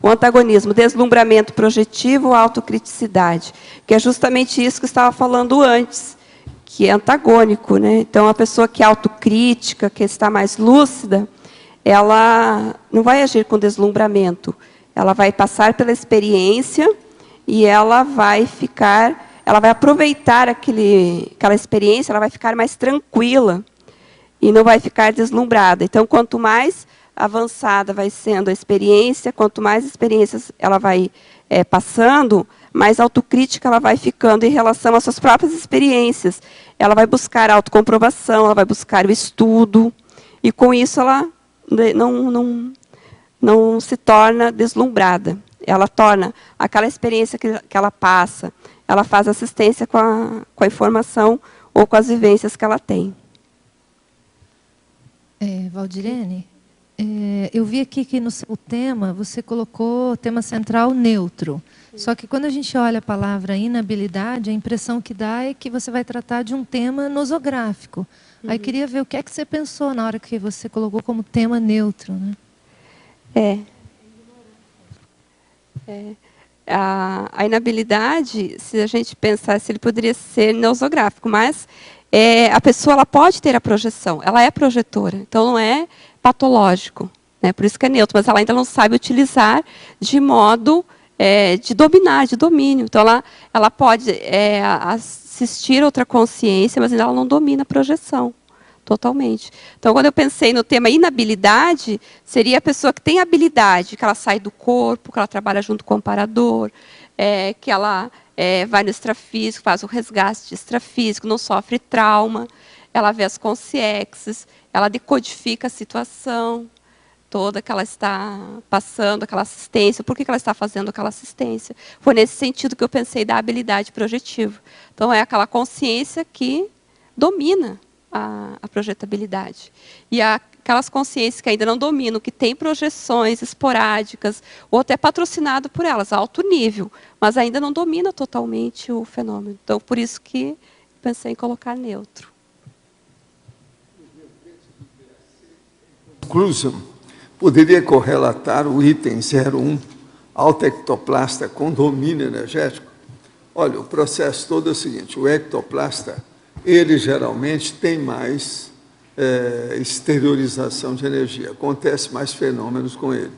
O antagonismo, deslumbramento projetivo, autocriticidade, que é justamente isso que eu estava falando antes, que é antagônico, né? Então, a pessoa que é autocrítica, que está mais lúcida, ela não vai agir com deslumbramento. Ela vai passar pela experiência e ela vai aproveitar aquela experiência, ela vai ficar mais tranquila e não vai ficar deslumbrada. Então, quanto mais avançada vai sendo a experiência, quanto mais experiências ela vai passando, mais autocrítica ela vai ficando em relação às suas próprias experiências. Ela vai buscar a autocomprovação, ela vai buscar o estudo, e com isso ela não se torna deslumbrada. Ela torna aquela experiência que ela passa, ela faz assistência com a informação ou com as vivências que ela tem. Valdirene, eu vi aqui que no seu tema, você colocou o tema central neutro. Só que quando a gente olha a palavra inabilidade, a impressão que dá é que você vai tratar de um tema nosográfico. Aí queria ver o que é que você pensou na hora que você colocou como tema neutro, né? A inabilidade, se a gente pensasse, ele poderia ser nosográfico, mas a pessoa ela pode ter a projeção, ela é projetora, então não é patológico, né? Por isso que é neutro, mas ela ainda não sabe utilizar de modo de dominar, de domínio. Então, ela pode assistir outra consciência, mas ainda ela não domina a projeção totalmente. Então, quando eu pensei no tema inabilidade, seria a pessoa que tem habilidade, que ela sai do corpo, que ela trabalha junto com o amparador, que ela vai no extrafísico, faz o resgate extrafísico, não sofre trauma, ela vê as consciências, ela decodifica a situação toda que ela está passando, aquela assistência, por que ela está fazendo aquela assistência. Foi nesse sentido que eu pensei da habilidade projetiva. Então, é aquela consciência que domina a projetabilidade. E aquelas consciências que ainda não dominam, que têm projeções esporádicas, ou até patrocinado por elas, a alto nível, mas ainda não domina totalmente o fenômeno. Então, por isso que pensei em colocar neutro. Conclusão. poderia correlatar o item 01, alta ectoplasta com domínio energético? Olha, o processo todo é o seguinte, o ectoplasta, ele geralmente tem mais exteriorização de energia, acontece mais fenômenos com ele.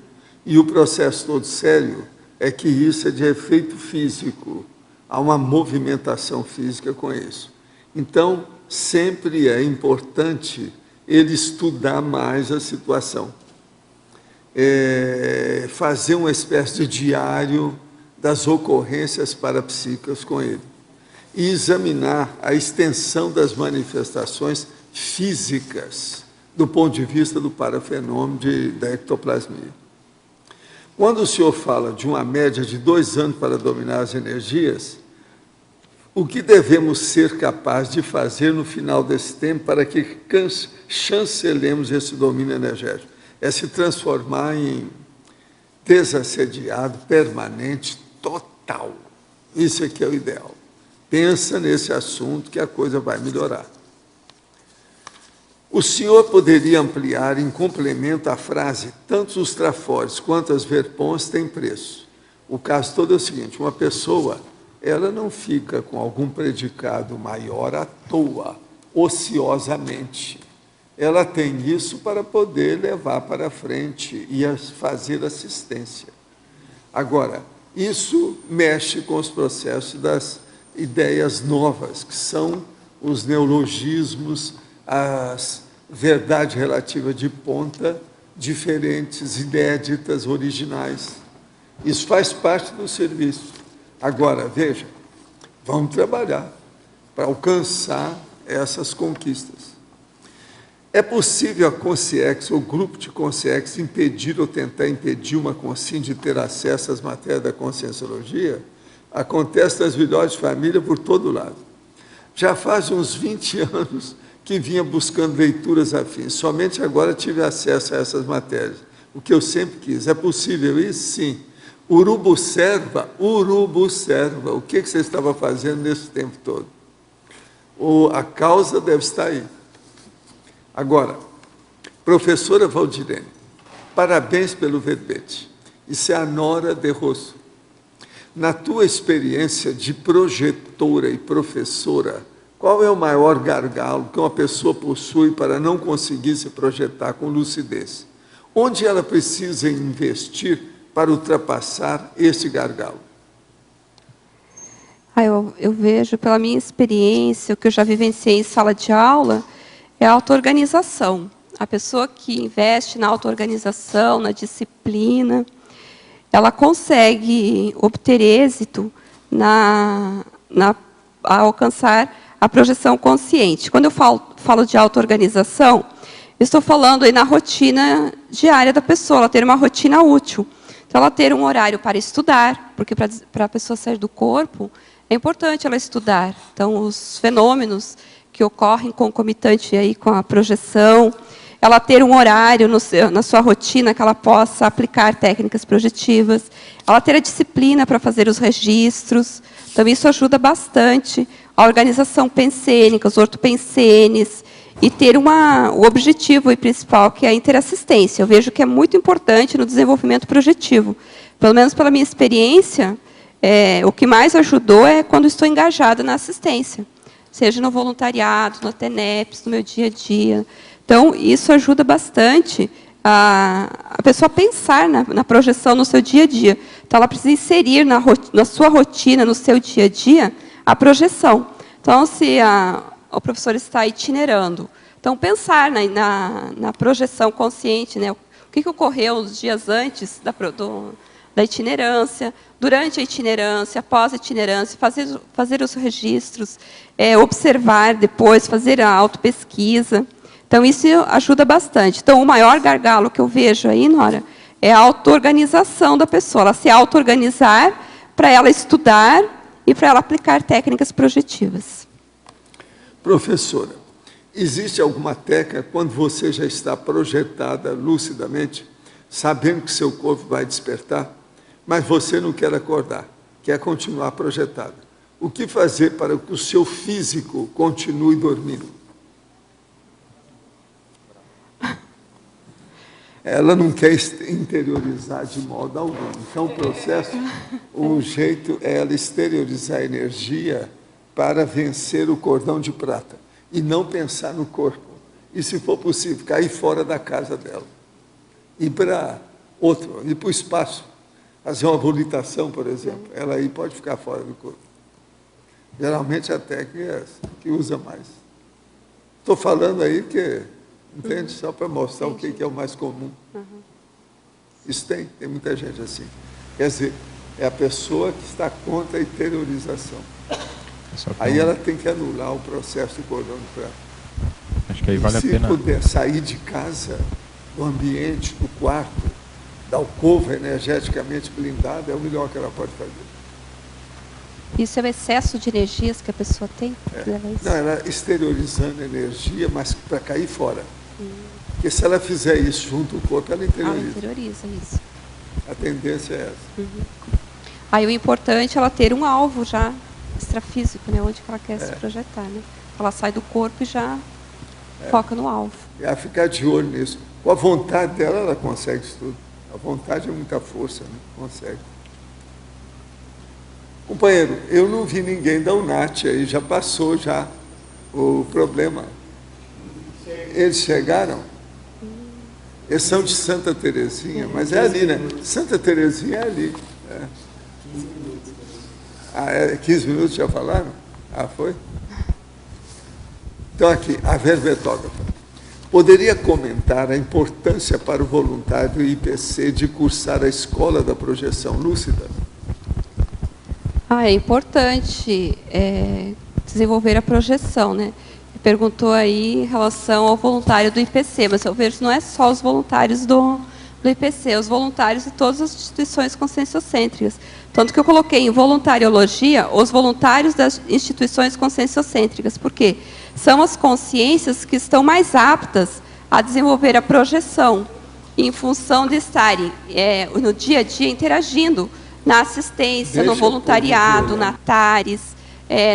E o processo todo sério é que isso é de efeito físico, há uma movimentação física com isso. Então, sempre é importante ele estudar mais a situação. Fazer uma espécie de diário das ocorrências parapsíquicas com ele. E examinar a extensão das manifestações físicas do ponto de vista do parafenômeno da ectoplasmia. Quando o senhor fala de uma média de 2 anos para dominar as energias, o que devemos ser capazes de fazer no final desse tempo para que chancelemos esse domínio energético? É se transformar em desassediado, permanente, total. Isso é que é o ideal. Pensa nesse assunto que a coisa vai melhorar. O senhor poderia ampliar em complemento à frase, tanto os trafores quanto as verpons têm preço. O caso todo é o seguinte, uma pessoa, ela não fica com algum predicado maior à toa, ociosamente. Ela tem isso para poder levar para frente e fazer assistência. Agora, isso mexe com os processos das ideias novas, que são os neologismos, as verdades relativas de ponta, diferentes, inéditas, originais. Isso faz parte do serviço. Agora, veja, vamos trabalhar para alcançar essas conquistas. É possível a Consciex, ou grupo de Consciex, impedir ou tentar impedir uma consciência de ter acesso às matérias da conscienciologia? Acontece nas reuniões de família por todo lado. Já faz uns 20 anos que vinha buscando leituras afins. Somente agora tive acesso a essas matérias. O que eu sempre quis. É possível isso? Sim. Urubucerva. O que você estava fazendo nesse tempo todo? A causa deve estar aí. Agora, professora Valdirene, parabéns pelo verbete. Isso é a Nora de Rosso. Na tua experiência de projetora e professora, qual é o maior gargalo que uma pessoa possui para não conseguir se projetar com lucidez? Onde ela precisa investir para ultrapassar esse gargalo? Eu vejo, pela minha experiência, o que eu já vivenciei em sala de aula, é a auto-organização. A pessoa que investe na auto-organização, na disciplina, ela consegue obter êxito a alcançar a projeção consciente. Quando eu falo de auto-organização, estou falando aí na rotina diária da pessoa, ela ter uma rotina útil. Então, ela ter um horário para estudar, porque para a pessoa sair do corpo, é importante ela estudar. Então, os fenômenos que ocorrem concomitante aí com a projeção, ela ter um horário na sua rotina que ela possa aplicar técnicas projetivas, ela ter a disciplina para fazer os registros. Então, isso ajuda bastante a organização pensênica, os ortopensenes, e ter o objetivo principal, que é a interassistência. Eu vejo que é muito importante no desenvolvimento projetivo. Pelo menos pela minha experiência, o que mais ajudou é quando estou engajada na assistência, seja no voluntariado, no TENEPS, no meu dia a dia. Então, isso ajuda bastante a pessoa a pensar na projeção no seu dia a dia. Então, ela precisa inserir na sua rotina, no seu dia a dia, a projeção. Então, se o professor está itinerando, então, pensar na projeção consciente, né? O que ocorreu nos dias antes da itinerância, durante a itinerância, após a itinerância, fazer os registros, observar depois, fazer a autopesquisa. Então, isso ajuda bastante. Então, o maior gargalo que eu vejo aí, Nora, é a auto-organização da pessoa. Ela se auto-organizar para ela estudar e para ela aplicar técnicas projetivas. Professora, existe alguma técnica quando você já está projetada lucidamente, sabendo que seu corpo vai despertar, mas você não quer acordar, quer continuar projetada? O que fazer para que o seu físico continue dormindo? ela não quer interiorizar de modo algum. Então, o processo, o jeito é ela exteriorizar a energia para vencer o cordão de prata e não pensar no corpo. E, se for possível, cair fora da casa dela. Ir para outro, ir para o espaço. Fazer uma volitação, por exemplo. Ela aí pode ficar fora do corpo. Geralmente, a técnica é essa, que usa mais. Estou falando aí que... Entende? Só para mostrar o que é o mais comum. Isso tem muita gente assim. Quer dizer, é a pessoa que está contra a interiorização. Aí ela tem que anular o processo do cordão de prata. Acho que aí vale a pena. Se puder sair de casa, do ambiente, do quarto, da alcova energeticamente blindada, é o melhor que ela pode fazer. Isso é o excesso de energias que a pessoa tem? Que leva a isso? Não, ela exteriorizando energia, mas para cair fora. Porque se ela fizer isso junto ao corpo, ela interioriza. Ela interioriza isso. A tendência é essa. Aí o importante é ela ter um alvo já extrafísico, né? Onde que ela quer se projetar, né? Ela sai do corpo e já foca no alvo. E ela ficar de olho nisso. Com a vontade dela, ela consegue isso tudo. A vontade é muita força, né? Consegue. Companheiro, eu não vi ninguém da UNAT aí, já passou já o problema. Eles chegaram? Eles são de Santa Terezinha, mas é ali, né? Santa Terezinha é ali. É. Ah, 15 minutos já falaram? Ah, foi? Então, aqui, a verbetógrafa. Poderia comentar a importância para o voluntário do IPC de cursar a Escola da Projeção Lúcida? É importante desenvolver a projeção, né? Perguntou aí em relação ao voluntário do IPC, mas eu vejo que não é só os voluntários do IPC, os voluntários de todas as instituições conscienciocêntricas. Tanto que eu coloquei em voluntariologia os voluntários das instituições conscienciocêntricas, porque são as consciências que estão mais aptas a desenvolver a projeção, em função de estarem no dia a dia interagindo na assistência, no voluntariado, na TARES,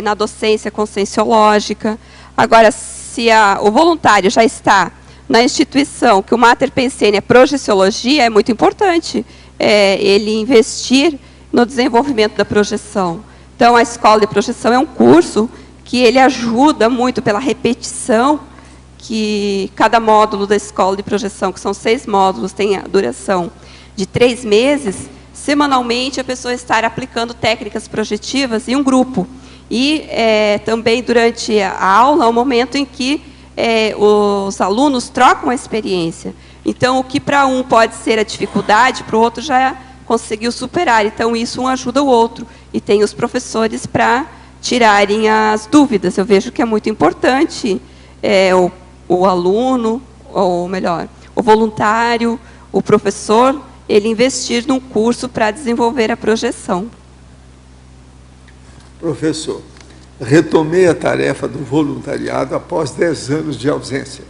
na docência conscienciológica. Agora, se o voluntário já está na instituição que o Mater Pensene é projeciologia, é muito importante ele investir no desenvolvimento da projeção. Então, a Escola de Projeção é um curso que ele ajuda muito pela repetição, que cada módulo da Escola de Projeção, que são 6 módulos, tem a duração de 3 meses, semanalmente a pessoa estar aplicando técnicas projetivas em um grupo. E também durante a aula, é o momento em que os alunos trocam a experiência. Então, o que para um pode ser a dificuldade, para o outro já conseguiu superar. Então, isso um ajuda o outro. E tem os professores para tirarem as dúvidas. Eu vejo que é muito importante o aluno, ou melhor, o voluntário, o professor, ele investir num curso para desenvolver a projeção. Professor, retomei a tarefa do voluntariado após 10 anos de ausência.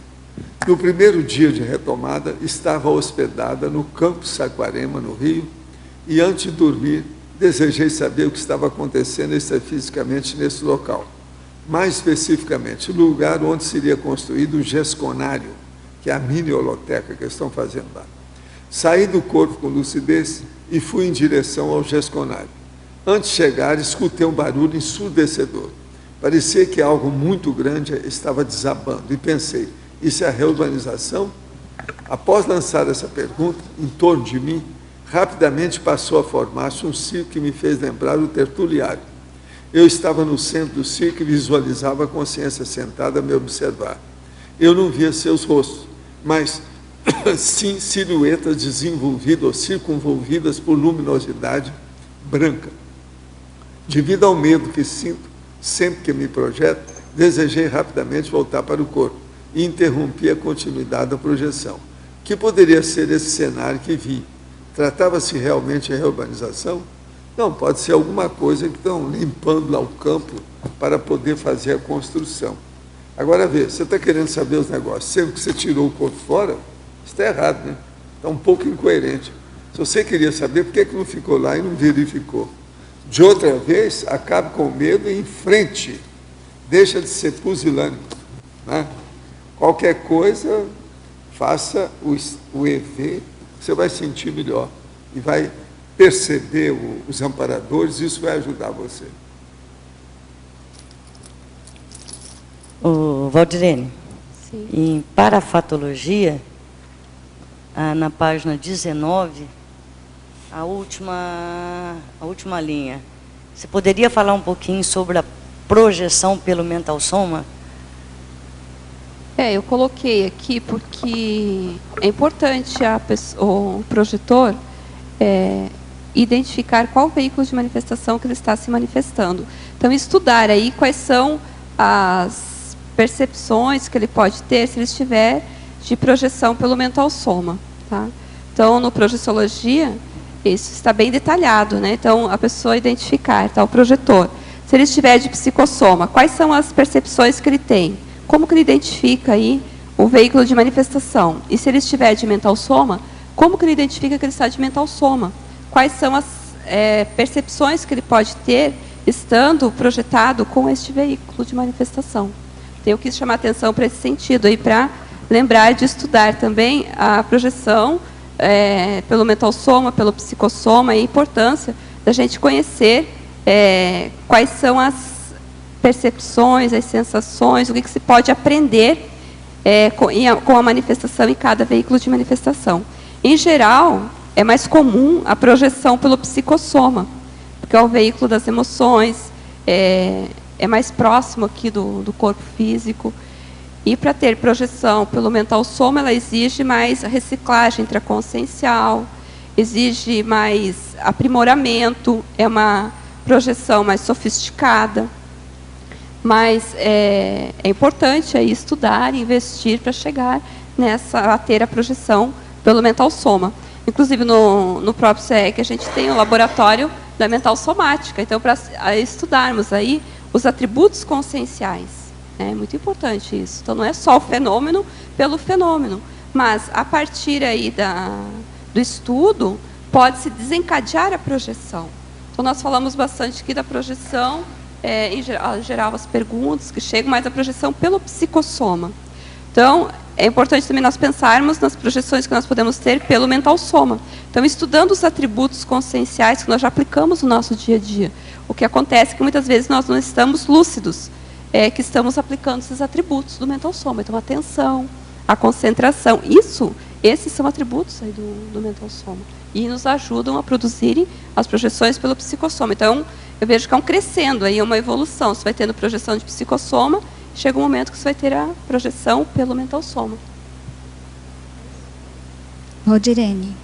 No primeiro dia de retomada, estava hospedada no Campo Saquarema, no Rio, e antes de dormir, desejei saber o que estava acontecendo extrafisicamente nesse local. Mais especificamente, o lugar onde seria construído o gesconário, que é a mini holoteca que estão fazendo lá. Saí do corpo com lucidez e fui em direção ao gesconário. Antes de chegar, escutei um barulho ensurdecedor. Parecia que algo muito grande estava desabando e pensei, isso é a reurbanização? Após lançar essa pergunta, em torno de mim, rapidamente passou a formar-se um circo que me fez lembrar o tertuliário. Eu estava no centro do circo e visualizava a consciência sentada a me observar. Eu não via seus rostos, mas sim silhuetas desenvolvidas ou circunvolvidas por luminosidade branca. Devido ao medo que sinto sempre que me projeto, desejei rapidamente voltar para o corpo e interrompi a continuidade da projeção. Que poderia ser esse cenário que vi? Tratava-se realmente de reurbanização? Não, pode ser alguma coisa que estão limpando lá o campo para poder fazer a construção. Agora, vê, você está querendo saber os negócios, sempre que você tirou o corpo fora, isso está errado, né? Está um pouco incoerente. Se você queria saber, por que não ficou lá e não verificou? De outra vez, acabe com medo e enfrente. Deixa de ser pusilânime, né? Qualquer coisa, faça o EV, você vai sentir melhor e vai perceber os amparadores, isso vai ajudar você. Valdirene, Sim. em parafatologia, na página 19, a última linha, você poderia falar um pouquinho sobre a projeção pelo mental soma? Eu coloquei aqui porque é importante o projetor identificar qual veículo de manifestação que ele está se manifestando. Então, estudar aí quais são as percepções que ele pode ter se ele estiver de projeção pelo mental soma. Tá? Então, no projeciologia, isso está bem detalhado, né? Então, a pessoa identificar, tá, o projetor. Se ele estiver de psicossoma, quais são as percepções que ele tem? Como que ele identifica aí o veículo de manifestação? E se ele estiver de mental soma, como que ele identifica que ele está de mental soma? Quais são as percepções que ele pode ter estando projetado com este veículo de manifestação? Eu quis chamar atenção para esse sentido aí, para lembrar de estudar também a projeção pelo mental soma, pelo psicossoma, e a importância da gente conhecer quais são as percepções, as sensações, o que se pode aprender com a manifestação em cada veículo de manifestação. Em geral, é mais comum a projeção pelo psicossoma, porque é o veículo das emoções, é mais próximo aqui do corpo físico. E para ter projeção pelo mental soma, ela exige mais reciclagem intraconsciencial, exige mais aprimoramento, é uma projeção mais sofisticada. Mas é importante aí estudar e investir para chegar a ter a projeção pelo mental soma. Inclusive, no próprio CEEC, a gente tem o laboratório da mental somática. Então, para estudarmos aí os atributos conscienciais. É muito importante isso. Então, não é só o fenômeno pelo fenômeno, mas, a partir aí do estudo, pode-se desencadear a projeção. Então, nós falamos bastante aqui da projeção, em geral, as perguntas que chegam, mas a projeção pelo psicossoma. Então, é importante também nós pensarmos nas projeções que nós podemos ter pelo mental soma. Então, estudando os atributos conscienciais que nós já aplicamos no nosso dia a dia. O que acontece é que muitas vezes nós não estamos lúcidos, que estamos aplicando esses atributos do mental soma. Então, a atenção, a concentração, esses são atributos aí do mental soma. E nos ajudam a produzirem as projeções pelo psicossoma. Então, eu vejo que é um crescendo, aí, uma evolução. Você vai tendo projeção de psicossoma, chega um momento que você vai ter a projeção pelo mental soma. Valdirene,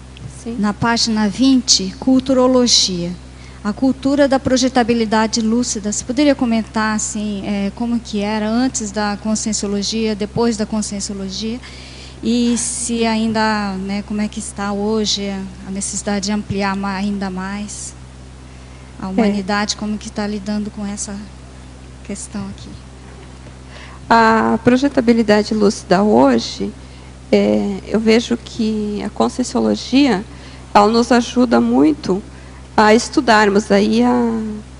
na página 20, culturologia. A cultura da projetabilidade lúcida. Você poderia comentar assim, como que era antes da conscienciologia, depois da conscienciologia? E se ainda, como é que está hoje a necessidade de ampliar ainda mais a humanidade, como que está lidando com essa questão aqui? A projetabilidade lúcida hoje, eu vejo que a conscienciologia, ela nos ajuda muito a estudarmos aí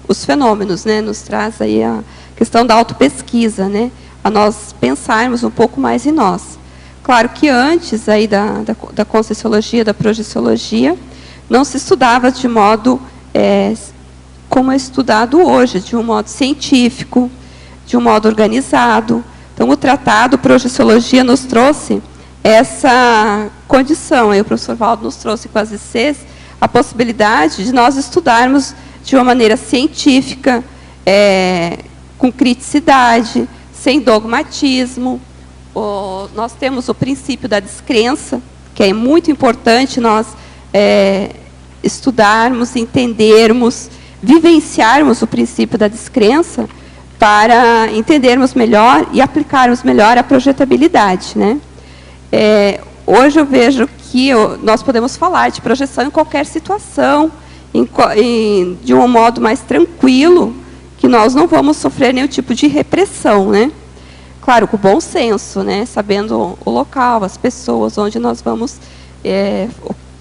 os fenômenos, né? Nos traz aí a questão da autopesquisa, né? A nós pensarmos um pouco mais em nós. Claro que antes aí da conscienciologia, da projeciologia, não se estudava de modo como é estudado hoje, de um modo científico, de um modo organizado. Então, o tratado Projeciologia nos trouxe essa condição. Aí o professor Valdo nos trouxe com as ICs a possibilidade de nós estudarmos de uma maneira científica, com criticidade, sem dogmatismo. Nós temos o princípio da descrença, que é muito importante nós estudarmos, entendermos, vivenciarmos o princípio da descrença para entendermos melhor e aplicarmos melhor a projetabilidade, né? Hoje eu vejo que nós podemos falar de projeção em qualquer situação, de um modo mais tranquilo, que nós não vamos sofrer nenhum tipo de repressão, né? Claro, com bom senso, né? Sabendo o local, as pessoas, onde nós vamos,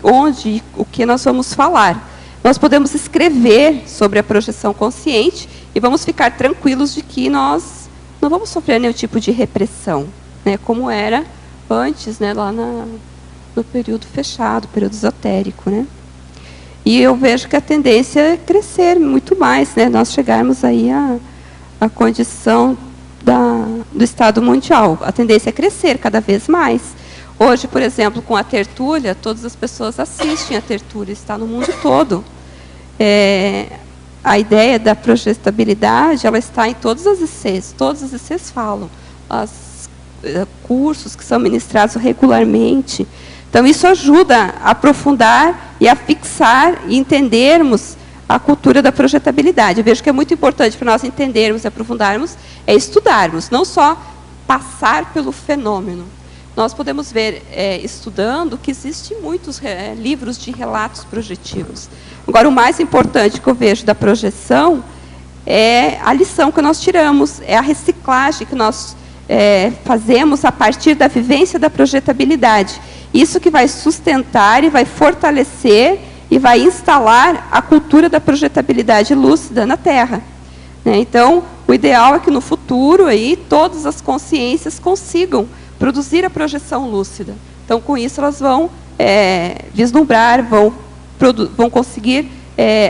o que nós vamos falar. Nós podemos escrever sobre a projeção consciente e vamos ficar tranquilos de que nós não vamos sofrer nenhum tipo de repressão, né? Como era participantes, né, lá no período fechado, período esotérico, né? E eu vejo que a tendência é crescer muito mais, né? Nós chegarmos aí à condição do Estado mundial. A tendência é crescer cada vez mais. Hoje, por exemplo, com a tertúlia, todas as pessoas assistem a tertúlia, está no mundo todo. A ideia da projetabilidade, ela está em todas as ICs falam, cursos que são ministrados regularmente. Então, isso ajuda a aprofundar e a fixar e entendermos a cultura da projetabilidade. Eu vejo que é muito importante para nós entendermos e aprofundarmos, é estudarmos, não só passar pelo fenômeno. Nós podemos ver, estudando, que existem muitos livros de relatos projetivos. Agora, o mais importante que eu vejo da projeção é a lição que nós tiramos, é a reciclagem que nós fazemos a partir da vivência da projetabilidade. Isso que vai sustentar e vai fortalecer e vai instalar a cultura da projetabilidade lúcida na Terra. Né? Então, o ideal é que no futuro aí, todas as consciências consigam produzir a projeção lúcida. Então, com isso, elas vão vislumbrar, vão conseguir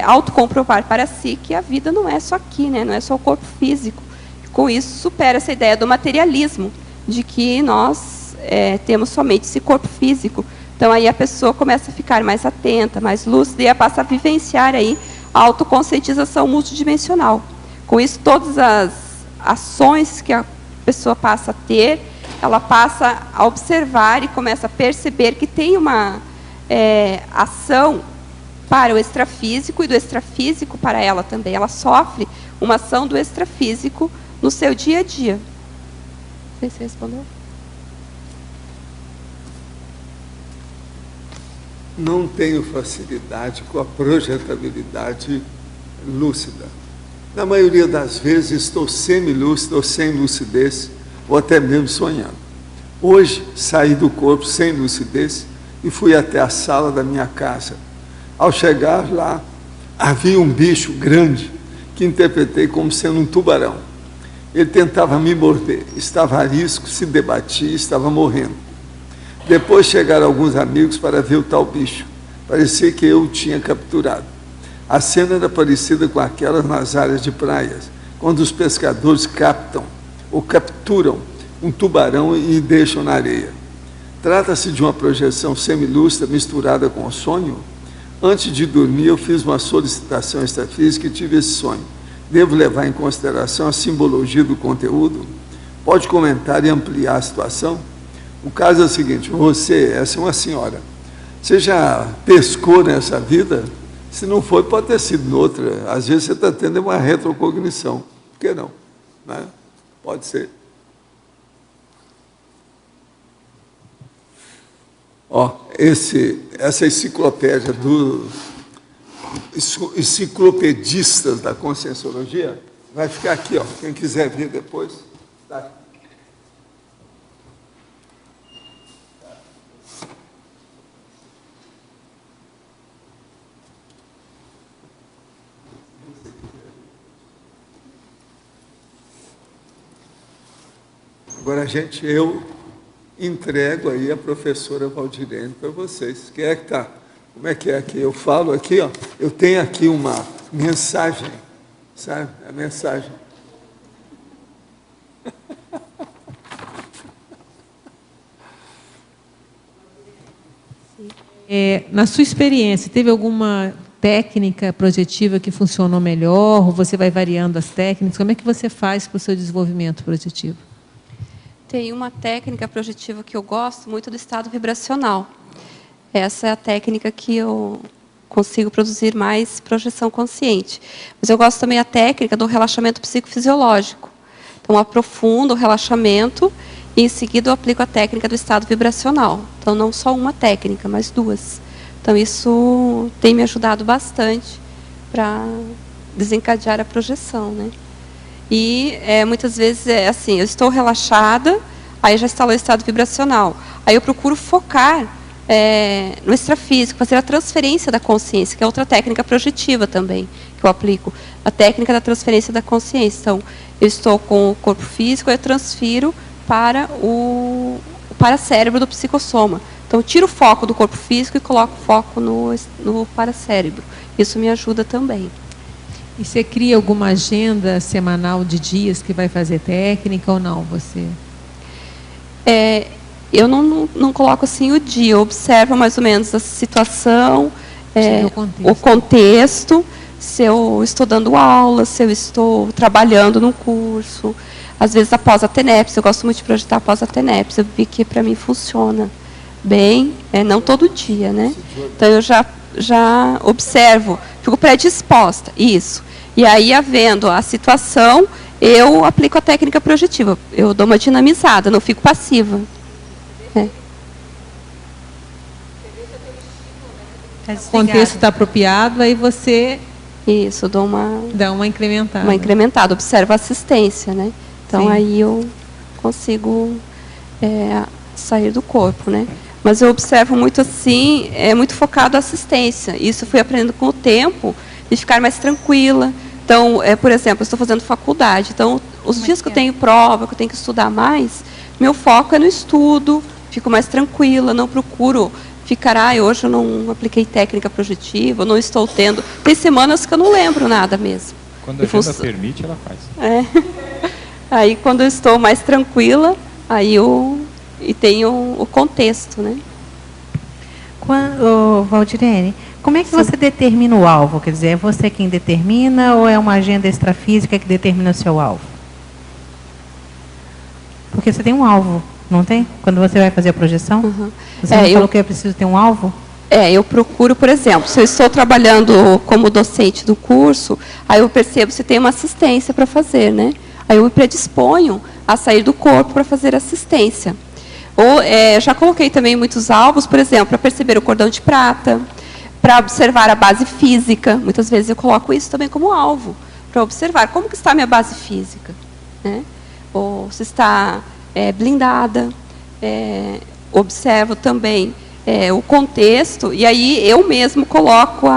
autocomprovar para si que a vida não é só aqui, né? Não é só o corpo físico. Com isso, supera essa ideia do materialismo, de que nós temos somente esse corpo físico. Então, aí a pessoa começa a ficar mais atenta, mais lúcida, e passa a vivenciar aí a autoconscientização multidimensional. Com isso, todas as ações que a pessoa passa a ter, ela passa a observar e começa a perceber que tem uma ação para o extrafísico e do extrafísico para ela também. Ela sofre uma ação do extrafísico no seu dia a dia. Não sei se você respondeu. Não tenho facilidade com a projetabilidade lúcida. Na maioria das vezes estou semilúcido ou sem lucidez, ou até mesmo sonhando. Hoje saí do corpo sem lucidez e fui até a sala da minha casa. Ao chegar lá, havia um bicho grande que interpretei como sendo um tubarão. Ele tentava me morder, estava a risco, se debatia, estava morrendo. Depois chegaram alguns amigos para ver o tal bicho. Parecia que eu o tinha capturado. A cena era parecida com aquelas nas áreas de praias, quando os pescadores captam ou capturam um tubarão e deixam na areia. Trata-se de uma projeção semilúcida misturada com o sonho? Antes de dormir, eu fiz uma solicitação extrafísica e tive esse sonho. Devo levar em consideração a simbologia do conteúdo? Pode comentar e ampliar a situação? O caso é o seguinte, essa é uma senhora, você já pescou nessa vida? Se não foi, pode ter sido noutra. Às vezes você está tendo uma retrocognição. Por que não? Né? Pode ser. Essa enciclopédia dos enciclopedistas da Conscienciologia vai ficar aqui, quem quiser ver depois. Tá. Agora, eu entrego aí a professora Valdirene para vocês. Quem é que está? Como é que é aqui? Eu falo aqui, eu tenho aqui uma mensagem, sabe? A mensagem. Na sua experiência, teve alguma técnica projetiva que funcionou melhor? Ou você vai variando as técnicas? Como é que você faz para o seu desenvolvimento projetivo? Tem uma técnica projetiva que eu gosto muito do estado vibracional. Essa é a técnica que eu consigo produzir mais projeção consciente. Mas eu gosto também da técnica do relaxamento psicofisiológico. Então, eu aprofundo o relaxamento e, em seguida, eu aplico a técnica do estado vibracional. Então, não só uma técnica, mas duas. Então, isso tem me ajudado bastante para desencadear a projeção, né? E muitas vezes é assim, eu estou relaxada, aí já instalou o estado vibracional. Aí eu procuro focar no extrafísico, fazer a transferência da consciência, que é outra técnica projetiva também, que eu aplico. A técnica da transferência da consciência. Então, eu estou com o corpo físico, eu transfiro para o paracérebro do psicossoma. Então, eu tiro o foco do corpo físico e coloco o foco no paracérebro. Isso me ajuda também. E você cria alguma agenda semanal de dias que vai fazer técnica ou não? Eu não coloco assim o dia, eu observo mais ou menos a situação, o contexto, se eu estou dando aula, se eu estou trabalhando num curso. Às vezes após a TENEPS, eu gosto muito de projetar após a TENEPS, eu vi que para mim funciona bem, não todo dia, né? Então eu já observo, fico predisposta, isso. E aí, havendo a situação, eu aplico a técnica projetiva. Eu dou uma dinamizada, não fico passiva. O contexto está apropriado, aí você... Isso, dá uma incrementada. Uma incrementada, observo a assistência, né? Então, Sim. Aí eu consigo sair do corpo, né? Mas eu observo muito assim, muito focado a assistência. Isso eu fui aprendendo com o tempo, de ficar mais tranquila. Então, por exemplo, eu estou fazendo faculdade. Então, os dias que eu tenho prova, que eu tenho que estudar mais, meu foco é no estudo, fico mais tranquila, não procuro ficar, hoje eu não apliquei técnica projetiva, não estou tendo. Tem semanas que eu não lembro nada mesmo. Quando a agenda permite, ela faz. Aí, quando eu estou mais tranquila, aí e tenho o contexto, né? Valdirene, como é que você determina o alvo? Quer dizer, é você quem determina ou é uma agenda extrafísica que determina o seu alvo? Porque você tem um alvo, não tem? Quando você vai fazer a projeção? Você não falou que é preciso ter um alvo? Eu procuro, por exemplo, se eu estou trabalhando como docente do curso, aí eu percebo se tem uma assistência para fazer, né? Aí eu me predisponho a sair do corpo para fazer assistência. Ou já coloquei também muitos alvos, por exemplo, para perceber o cordão de prata, para observar a base física. Muitas vezes eu coloco isso também como alvo, para observar como que está a minha base física, né? Ou se está blindada. Observo também o contexto, e aí eu mesmo coloco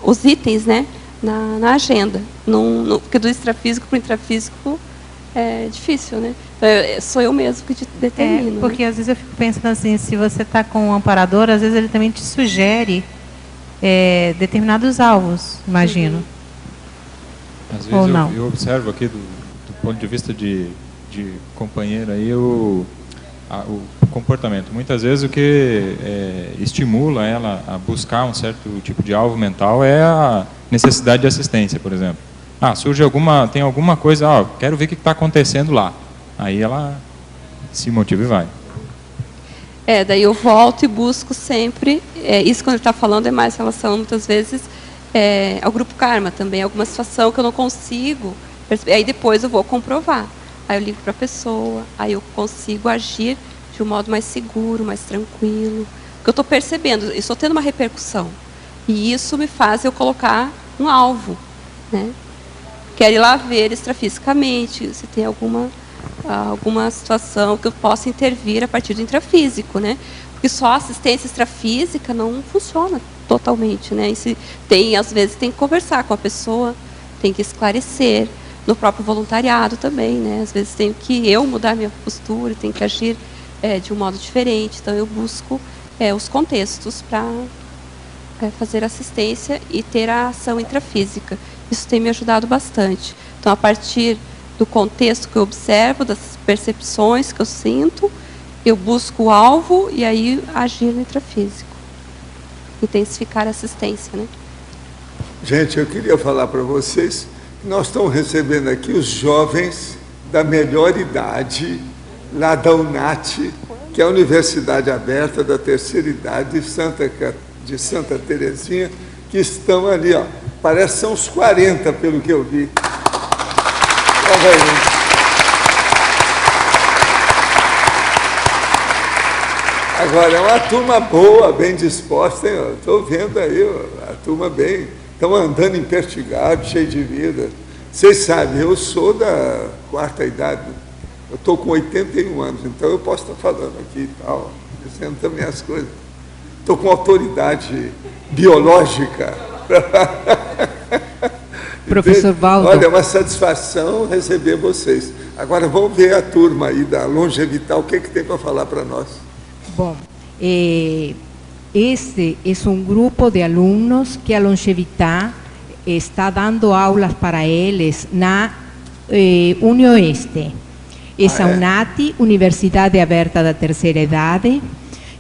os itens, né, na agenda. Porque do extrafísico para o intrafísico é difícil, né? Sou eu mesmo que determino. Porque às vezes eu fico pensando assim, se você está com um amparador, às vezes ele também te sugere determinados alvos, imagino. Às vezes eu observo aqui do ponto de vista de companheiro aí o comportamento. Muitas vezes o que estimula ela a buscar um certo tipo de alvo mental é a necessidade de assistência, por exemplo. Tem alguma coisa, quero ver o que está acontecendo lá. Aí ela se motiva e vai. Daí eu volto e busco sempre, isso quando ele está falando é mais em relação, muitas vezes, ao grupo Karma também, alguma situação que eu não consigo, aí depois eu vou comprovar. Aí eu ligo para a pessoa, aí eu consigo agir de um modo mais seguro, mais tranquilo. Porque eu estou percebendo, eu estou tendo uma repercussão. E isso me faz eu colocar um alvo, né? Quero ir lá ver extrafisicamente, se tem alguma situação que eu possa intervir a partir do intrafísico, né? Porque só a assistência extrafísica não funciona totalmente, né? Às vezes tem que conversar com a pessoa, tem que esclarecer. No próprio voluntariado também, né? Às vezes tenho que eu mudar minha postura, tenho que agir de um modo diferente. Então eu busco os contextos para fazer assistência e ter a ação intrafísica. Isso tem me ajudado bastante. Então, a partir do contexto que eu observo, das percepções que eu sinto, eu busco o alvo e aí agir no intrafísico. Intensificar a assistência, né? Gente, eu queria falar para vocês que nós estamos recebendo aqui os jovens da melhor idade, lá da UNAT, que é a Universidade Aberta da Terceira Idade de Santa Terezinha, que estão ali, parece que são uns 40, pelo que eu vi. Agora, é uma turma boa, bem disposta, hein? Estou vendo aí, a turma bem, estão andando empertigados, cheio de vida. Vocês sabem, eu sou da quarta idade, eu estou com 81 anos, então eu posso estar falando aqui e tal, dizendo também as coisas. Estou com autoridade biológica. Professor Valdo. Olha, é uma satisfação receber vocês. Agora vamos ver a turma aí da Longevital, o que tem para falar para nós. Bom, este é um grupo de alunos que a Longevital está dando aulas para eles na UniOeste. Essa UNATI, Universidade Aberta da Terceira Idade.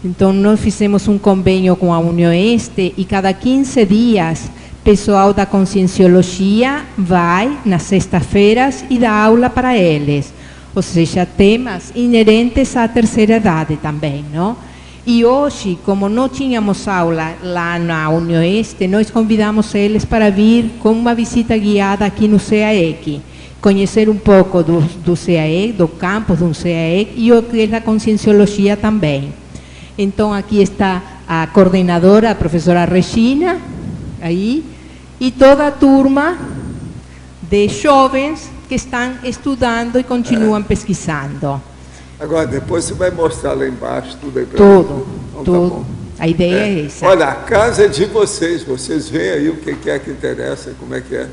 Então, nós fizemos um convênio com a UniOeste e cada 15 dias, pessoal da Conscienciologia vai nas sextas-feiras e dá aula para eles. Ou seja, temas inerentes à terceira idade também, não? E hoje, como não tínhamos aula lá na UniOeste, nós convidamos eles para vir com uma visita guiada aqui no CAEC. Conhecer um pouco do CAEC, do campus do CAEC e o que é da Conscienciologia também. Então, aqui está a coordenadora, a professora Regina, aí, e toda a turma de jovens que estão estudando e continuam pesquisando. Agora, depois você vai mostrar lá embaixo tudo aí para Tudo, então, tudo. Tá, a ideia é essa. Olha, a casa é de vocês veem aí o que é que interessa, como é que é.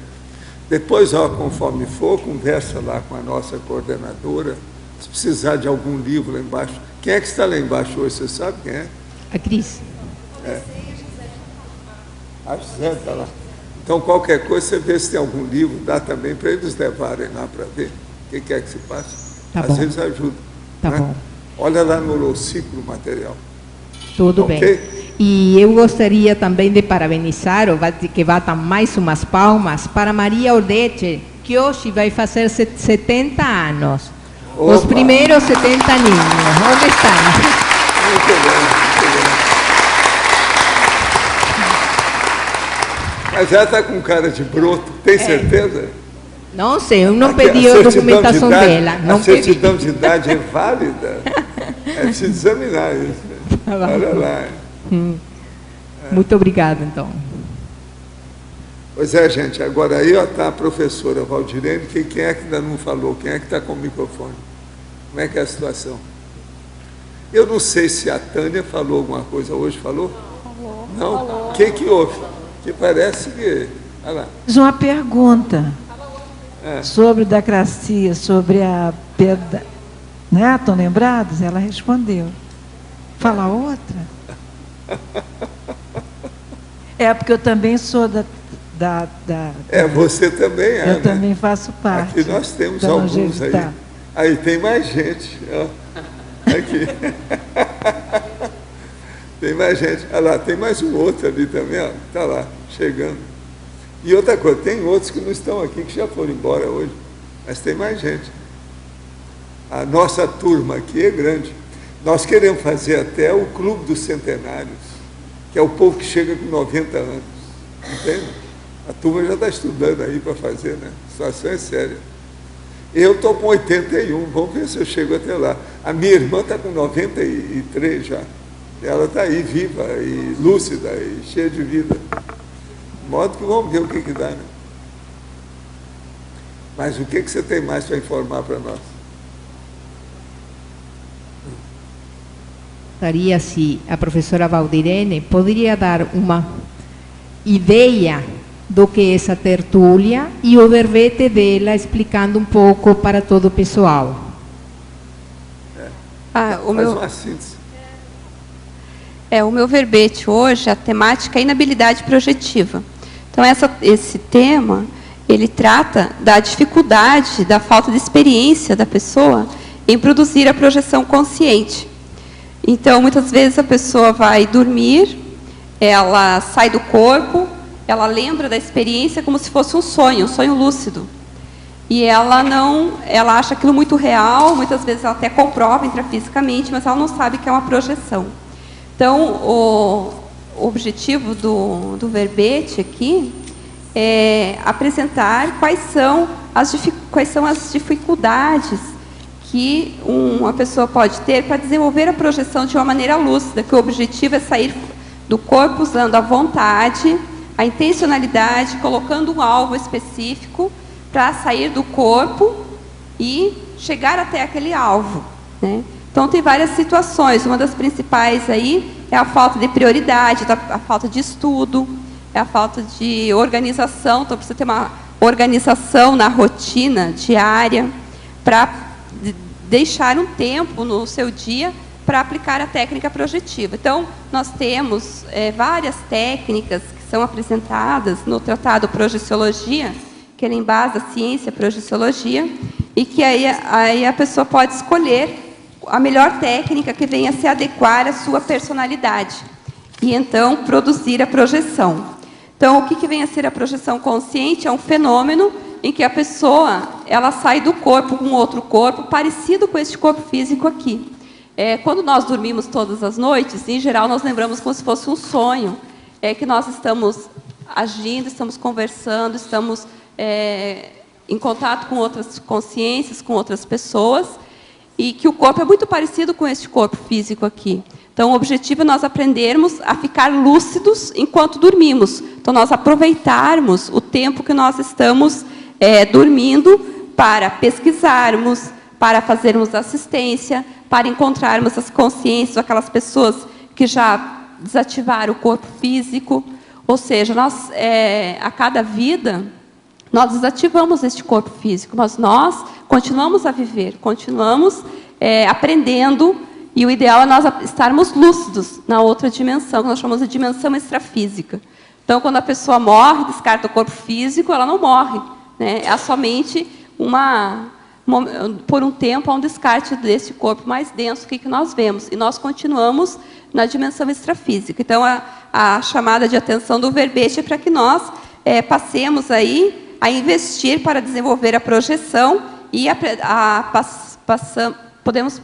Depois, ó, conforme for, conversa lá com a nossa coordenadora, se precisar de algum livro lá embaixo. Quem é que está lá embaixo hoje, você sabe quem é? A Cris. A José está lá. Então, qualquer coisa, você vê se tem algum livro, dá também para eles levarem lá para ver o que é que se passa. Tá Às bom. vezes ajuda. Tá né? bom. Olha lá no holociclo o material. Tudo Ok? bem. E eu gostaria também de parabenizar, ou que batam mais umas palmas, para Maria Odete, que hoje vai fazer 70 anos. Opa. Os primeiros 70 aninhos. Onde estão? Muito bem, muito bem. Mas ela está com cara de broto, tem certeza? Não sei, eu não Aqui, pedi a documentação dela. Não a certidão de idade é válida? É preciso examinar isso. Tá bom. Olha lá. Muito obrigada, então. Pois é, gente, agora aí está a professora Valdirene, quem é que ainda não falou? Quem é que está com o microfone? Como é que é a situação? Eu não sei se a Tânia falou alguma coisa hoje, falou? Falou. Não? Falou. O que houve? Que parece que... Olha lá. Fiz uma pergunta sobre Dacracia, sobre a pedra. Né? Estão lembrados? Ela respondeu. Fala outra? É, porque eu também sou da você também é, eu né? também faço parte. Aqui nós temos da alguns aí. Longevital. Aí tem mais gente. Ó. Aqui. Tem mais gente. Olha lá, tem mais um outro ali também, ó. Está lá, chegando. E outra coisa, tem outros que não estão aqui, que já foram embora hoje. Mas tem mais gente. A nossa turma aqui é grande. Nós queremos fazer até o Clube dos Centenários, que é o povo que chega com 90 anos. Entende? A turma já está estudando aí para fazer, né? A situação é séria. Eu estou com 81, vamos ver se eu chego até lá. A minha irmã está com 93 já. Ela está aí viva e lúcida e cheia de vida. De modo que vamos ver o que dá, né? Mas o que você tem mais para informar para nós? Gostaria se a professora Valdirene poderia dar uma ideia do que é essa tertúlia e o verbete dela explicando um pouco para todo o pessoal. Faz uma síntese. O meu verbete hoje, a temática é inabilidade projetiva. Então, esse tema, ele trata da dificuldade, da falta de experiência da pessoa em produzir a projeção consciente. Então, muitas vezes a pessoa vai dormir, ela sai do corpo, ela lembra da experiência como se fosse um sonho lúcido. E ela acha aquilo muito real, muitas vezes ela até comprova intrafisicamente, mas ela não sabe que é uma projeção. Então, o objetivo do verbete aqui é apresentar quais são as dificuldades que uma pessoa pode ter para desenvolver a projeção de uma maneira lúcida, que o objetivo é sair do corpo usando a vontade, a intencionalidade, colocando um alvo específico para sair do corpo e chegar até aquele alvo, né? Então, tem várias situações. Uma das principais aí é a falta de prioridade, a falta de estudo, é a falta de organização. Então, precisa ter organização na rotina diária, para deixar um tempo no seu dia para aplicar a técnica projetiva. Então, nós temos várias técnicas que são apresentadas no Tratado Projeciologia, que ele embasa a ciência projeciologia, e que aí a pessoa pode escolher a melhor técnica que venha se adequar à sua personalidade, e então produzir a projeção. Então, o que vem a ser a projeção consciente? É um fenômeno em que a pessoa ela sai do corpo com outro corpo, parecido com este corpo físico aqui. Quando nós dormimos todas as noites, em geral, nós lembramos como se fosse um sonho, que nós estamos agindo, estamos conversando, estamos em contato com outras consciências, com outras pessoas, e que o corpo é muito parecido com este corpo físico aqui. Então, o objetivo é nós aprendermos a ficar lúcidos enquanto dormimos. Então, nós aproveitarmos o tempo que nós estamos dormindo para pesquisarmos, para fazermos assistência, para encontrarmos as consciências, aquelas pessoas que já desativaram o corpo físico. Ou seja, nós, a cada vida, nós desativamos este corpo físico, mas nós continuamos a viver, continuamos aprendendo, e o ideal é nós estarmos lúcidos na outra dimensão, que nós chamamos de dimensão extrafísica. Então, quando a pessoa morre, descarta o corpo físico, ela não morre, né? É somente por um tempo, há um descarte desse corpo mais denso que nós vemos, e nós continuamos na dimensão extrafísica. Então, a chamada de atenção do verbete é para que nós passemos aí a investir para desenvolver a projeção e podemos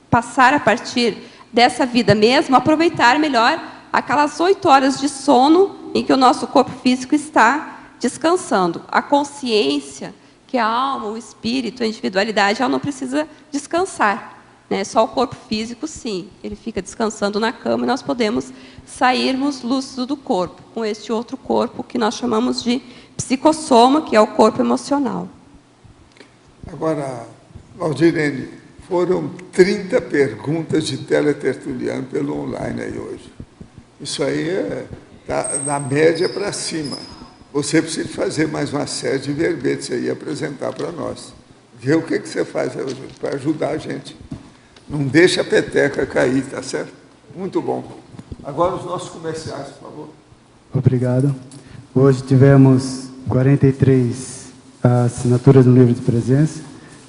passar a partir dessa vida mesmo, aproveitar melhor aquelas 8 horas de sono em que o nosso corpo físico está descansando. A consciência, que é a alma, o espírito, a individualidade, ela não precisa descansar, né? Só o corpo físico, sim, ele fica descansando na cama, e nós podemos sairmos lúcidos do corpo, com este outro corpo que nós chamamos de psicossoma, que é o corpo emocional. Agora, Valdirene, foram 30 perguntas de teletertuliano pelo online aí hoje. Isso aí está na média para cima. Você precisa fazer mais uma série de verbetes aí e apresentar para nós. Ver o que você faz para ajudar a gente. Não deixa a peteca cair, tá certo? Muito bom. Agora os nossos comerciais, por favor. Obrigado. Hoje tivemos 43 assinaturas no livro de presença,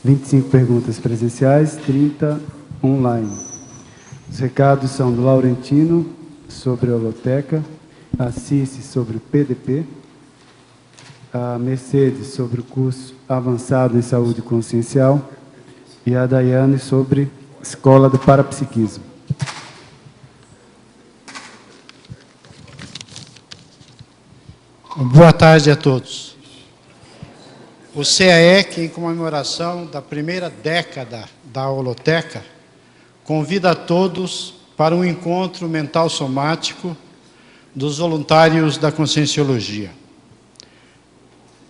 25 perguntas presenciais, 30 online. Os recados são do Laurentino, sobre a holoteca, a Cici, sobre o PDP, a Mercedes, sobre o curso avançado em saúde consciencial, e a Daiane, sobre escola do parapsiquismo. Boa tarde a todos. O CAEC, em comemoração da primeira década da holoteca, convida a todos para um encontro mental somático dos voluntários da Conscienciologia.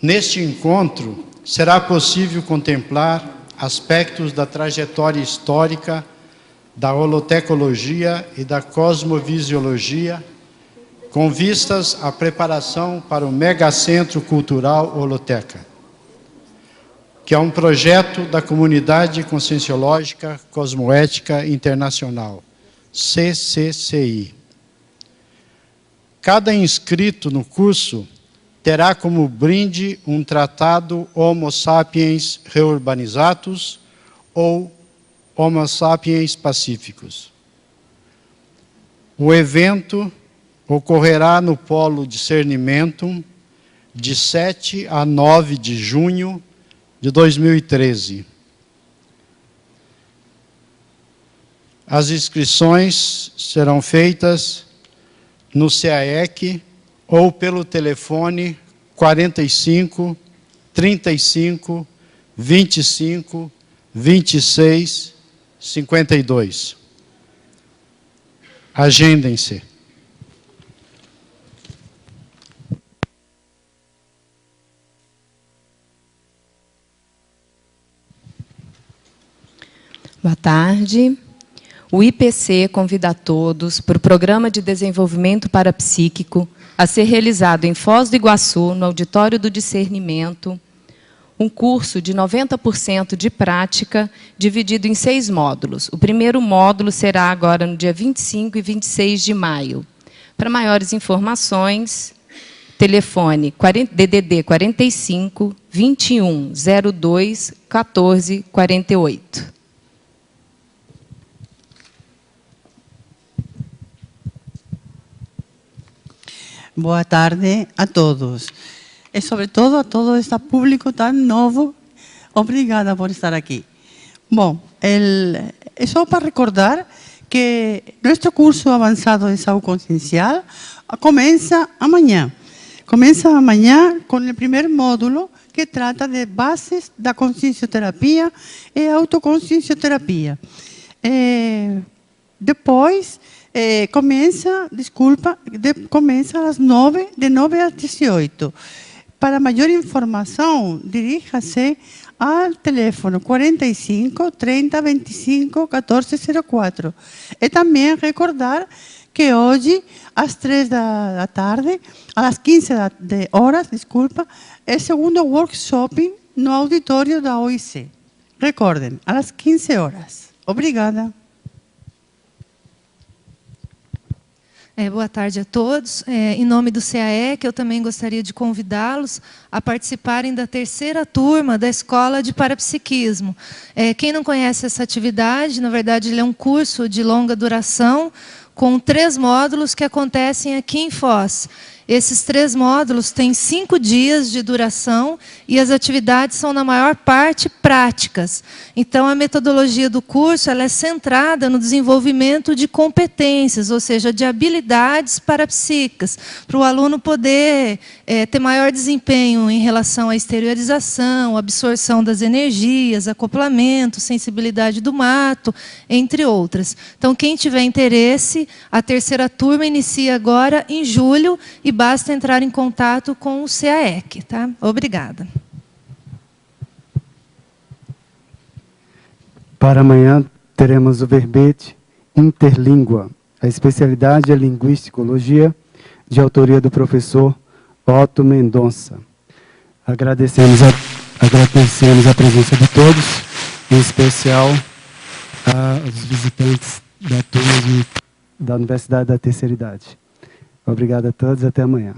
Neste encontro, será possível contemplar aspectos da trajetória histórica da holotecologia e da cosmovisiologia, com vistas à preparação para o Megacentro Cultural Holoteca, que é um projeto da Comunidade Conscienciológica Cosmoética Internacional, CCCI. Cada inscrito no curso terá como brinde um tratado Homo Sapiens Reurbanizatus ou Homo Sapiens Pacíficos. O evento ocorrerá no Polo Discernimentum de 7 a 9 de junho de 2013. As inscrições serão feitas no CAEC ou pelo telefone 45 35 25 26 52. Agendem-se. Boa tarde. O IPC convida a todos para o Programa de Desenvolvimento Parapsíquico a ser realizado em Foz do Iguaçu, no Auditório do Discernimento, um curso de 90% de prática, dividido em 6 módulos. O primeiro módulo será agora no dia 25 e 26 de maio. Para maiores informações, telefone DDD 45 21 02 14 48. Boa tarde a todos. E, sobretudo, a todo este público tão novo. Obrigada por estar aqui. Bom, é só para recordar que nosso curso avançado de saúde consciencial começa amanhã. Começa amanhã com o primeiro módulo, que trata de bases da consciencioterapia e autoconsciencioterapia. Depois, começa às 9, de 9 às 18. Para maior informação, dirija-se ao telefone 45 30 25 14 04. E também recordar que hoje, às 3 da tarde, às 15 horas, é o segundo workshop no auditório da OIC. Recordem, às 15 horas. Obrigada. Boa tarde a todos. Em nome do CAEC, eu também gostaria de convidá-los a participarem da 3ª turma da Escola de Parapsiquismo. Quem não conhece essa atividade, na verdade, ele é um curso de longa duração, com 3 módulos que acontecem aqui em Foz. Esses 3 módulos têm 5 dias de duração e as atividades são, na maior parte, práticas. Então, a metodologia do curso ela é centrada no desenvolvimento de competências, ou seja, de habilidades parapsíquicas, para o aluno poder ter maior desempenho em relação à exteriorização, absorção das energias, acoplamento, sensibilidade do mato, entre outras. Então, quem tiver interesse, a 3ª turma inicia agora em julho e basta entrar em contato com o CAEC. Tá? Obrigada. Para amanhã, teremos o verbete Interlíngua. A especialidade é Linguisticologia, de autoria do professor Otto Mendonça. Agradecemos a presença de todos, em especial aos visitantes da turma da Universidade da Terceira Idade. Obrigado a todos, até amanhã.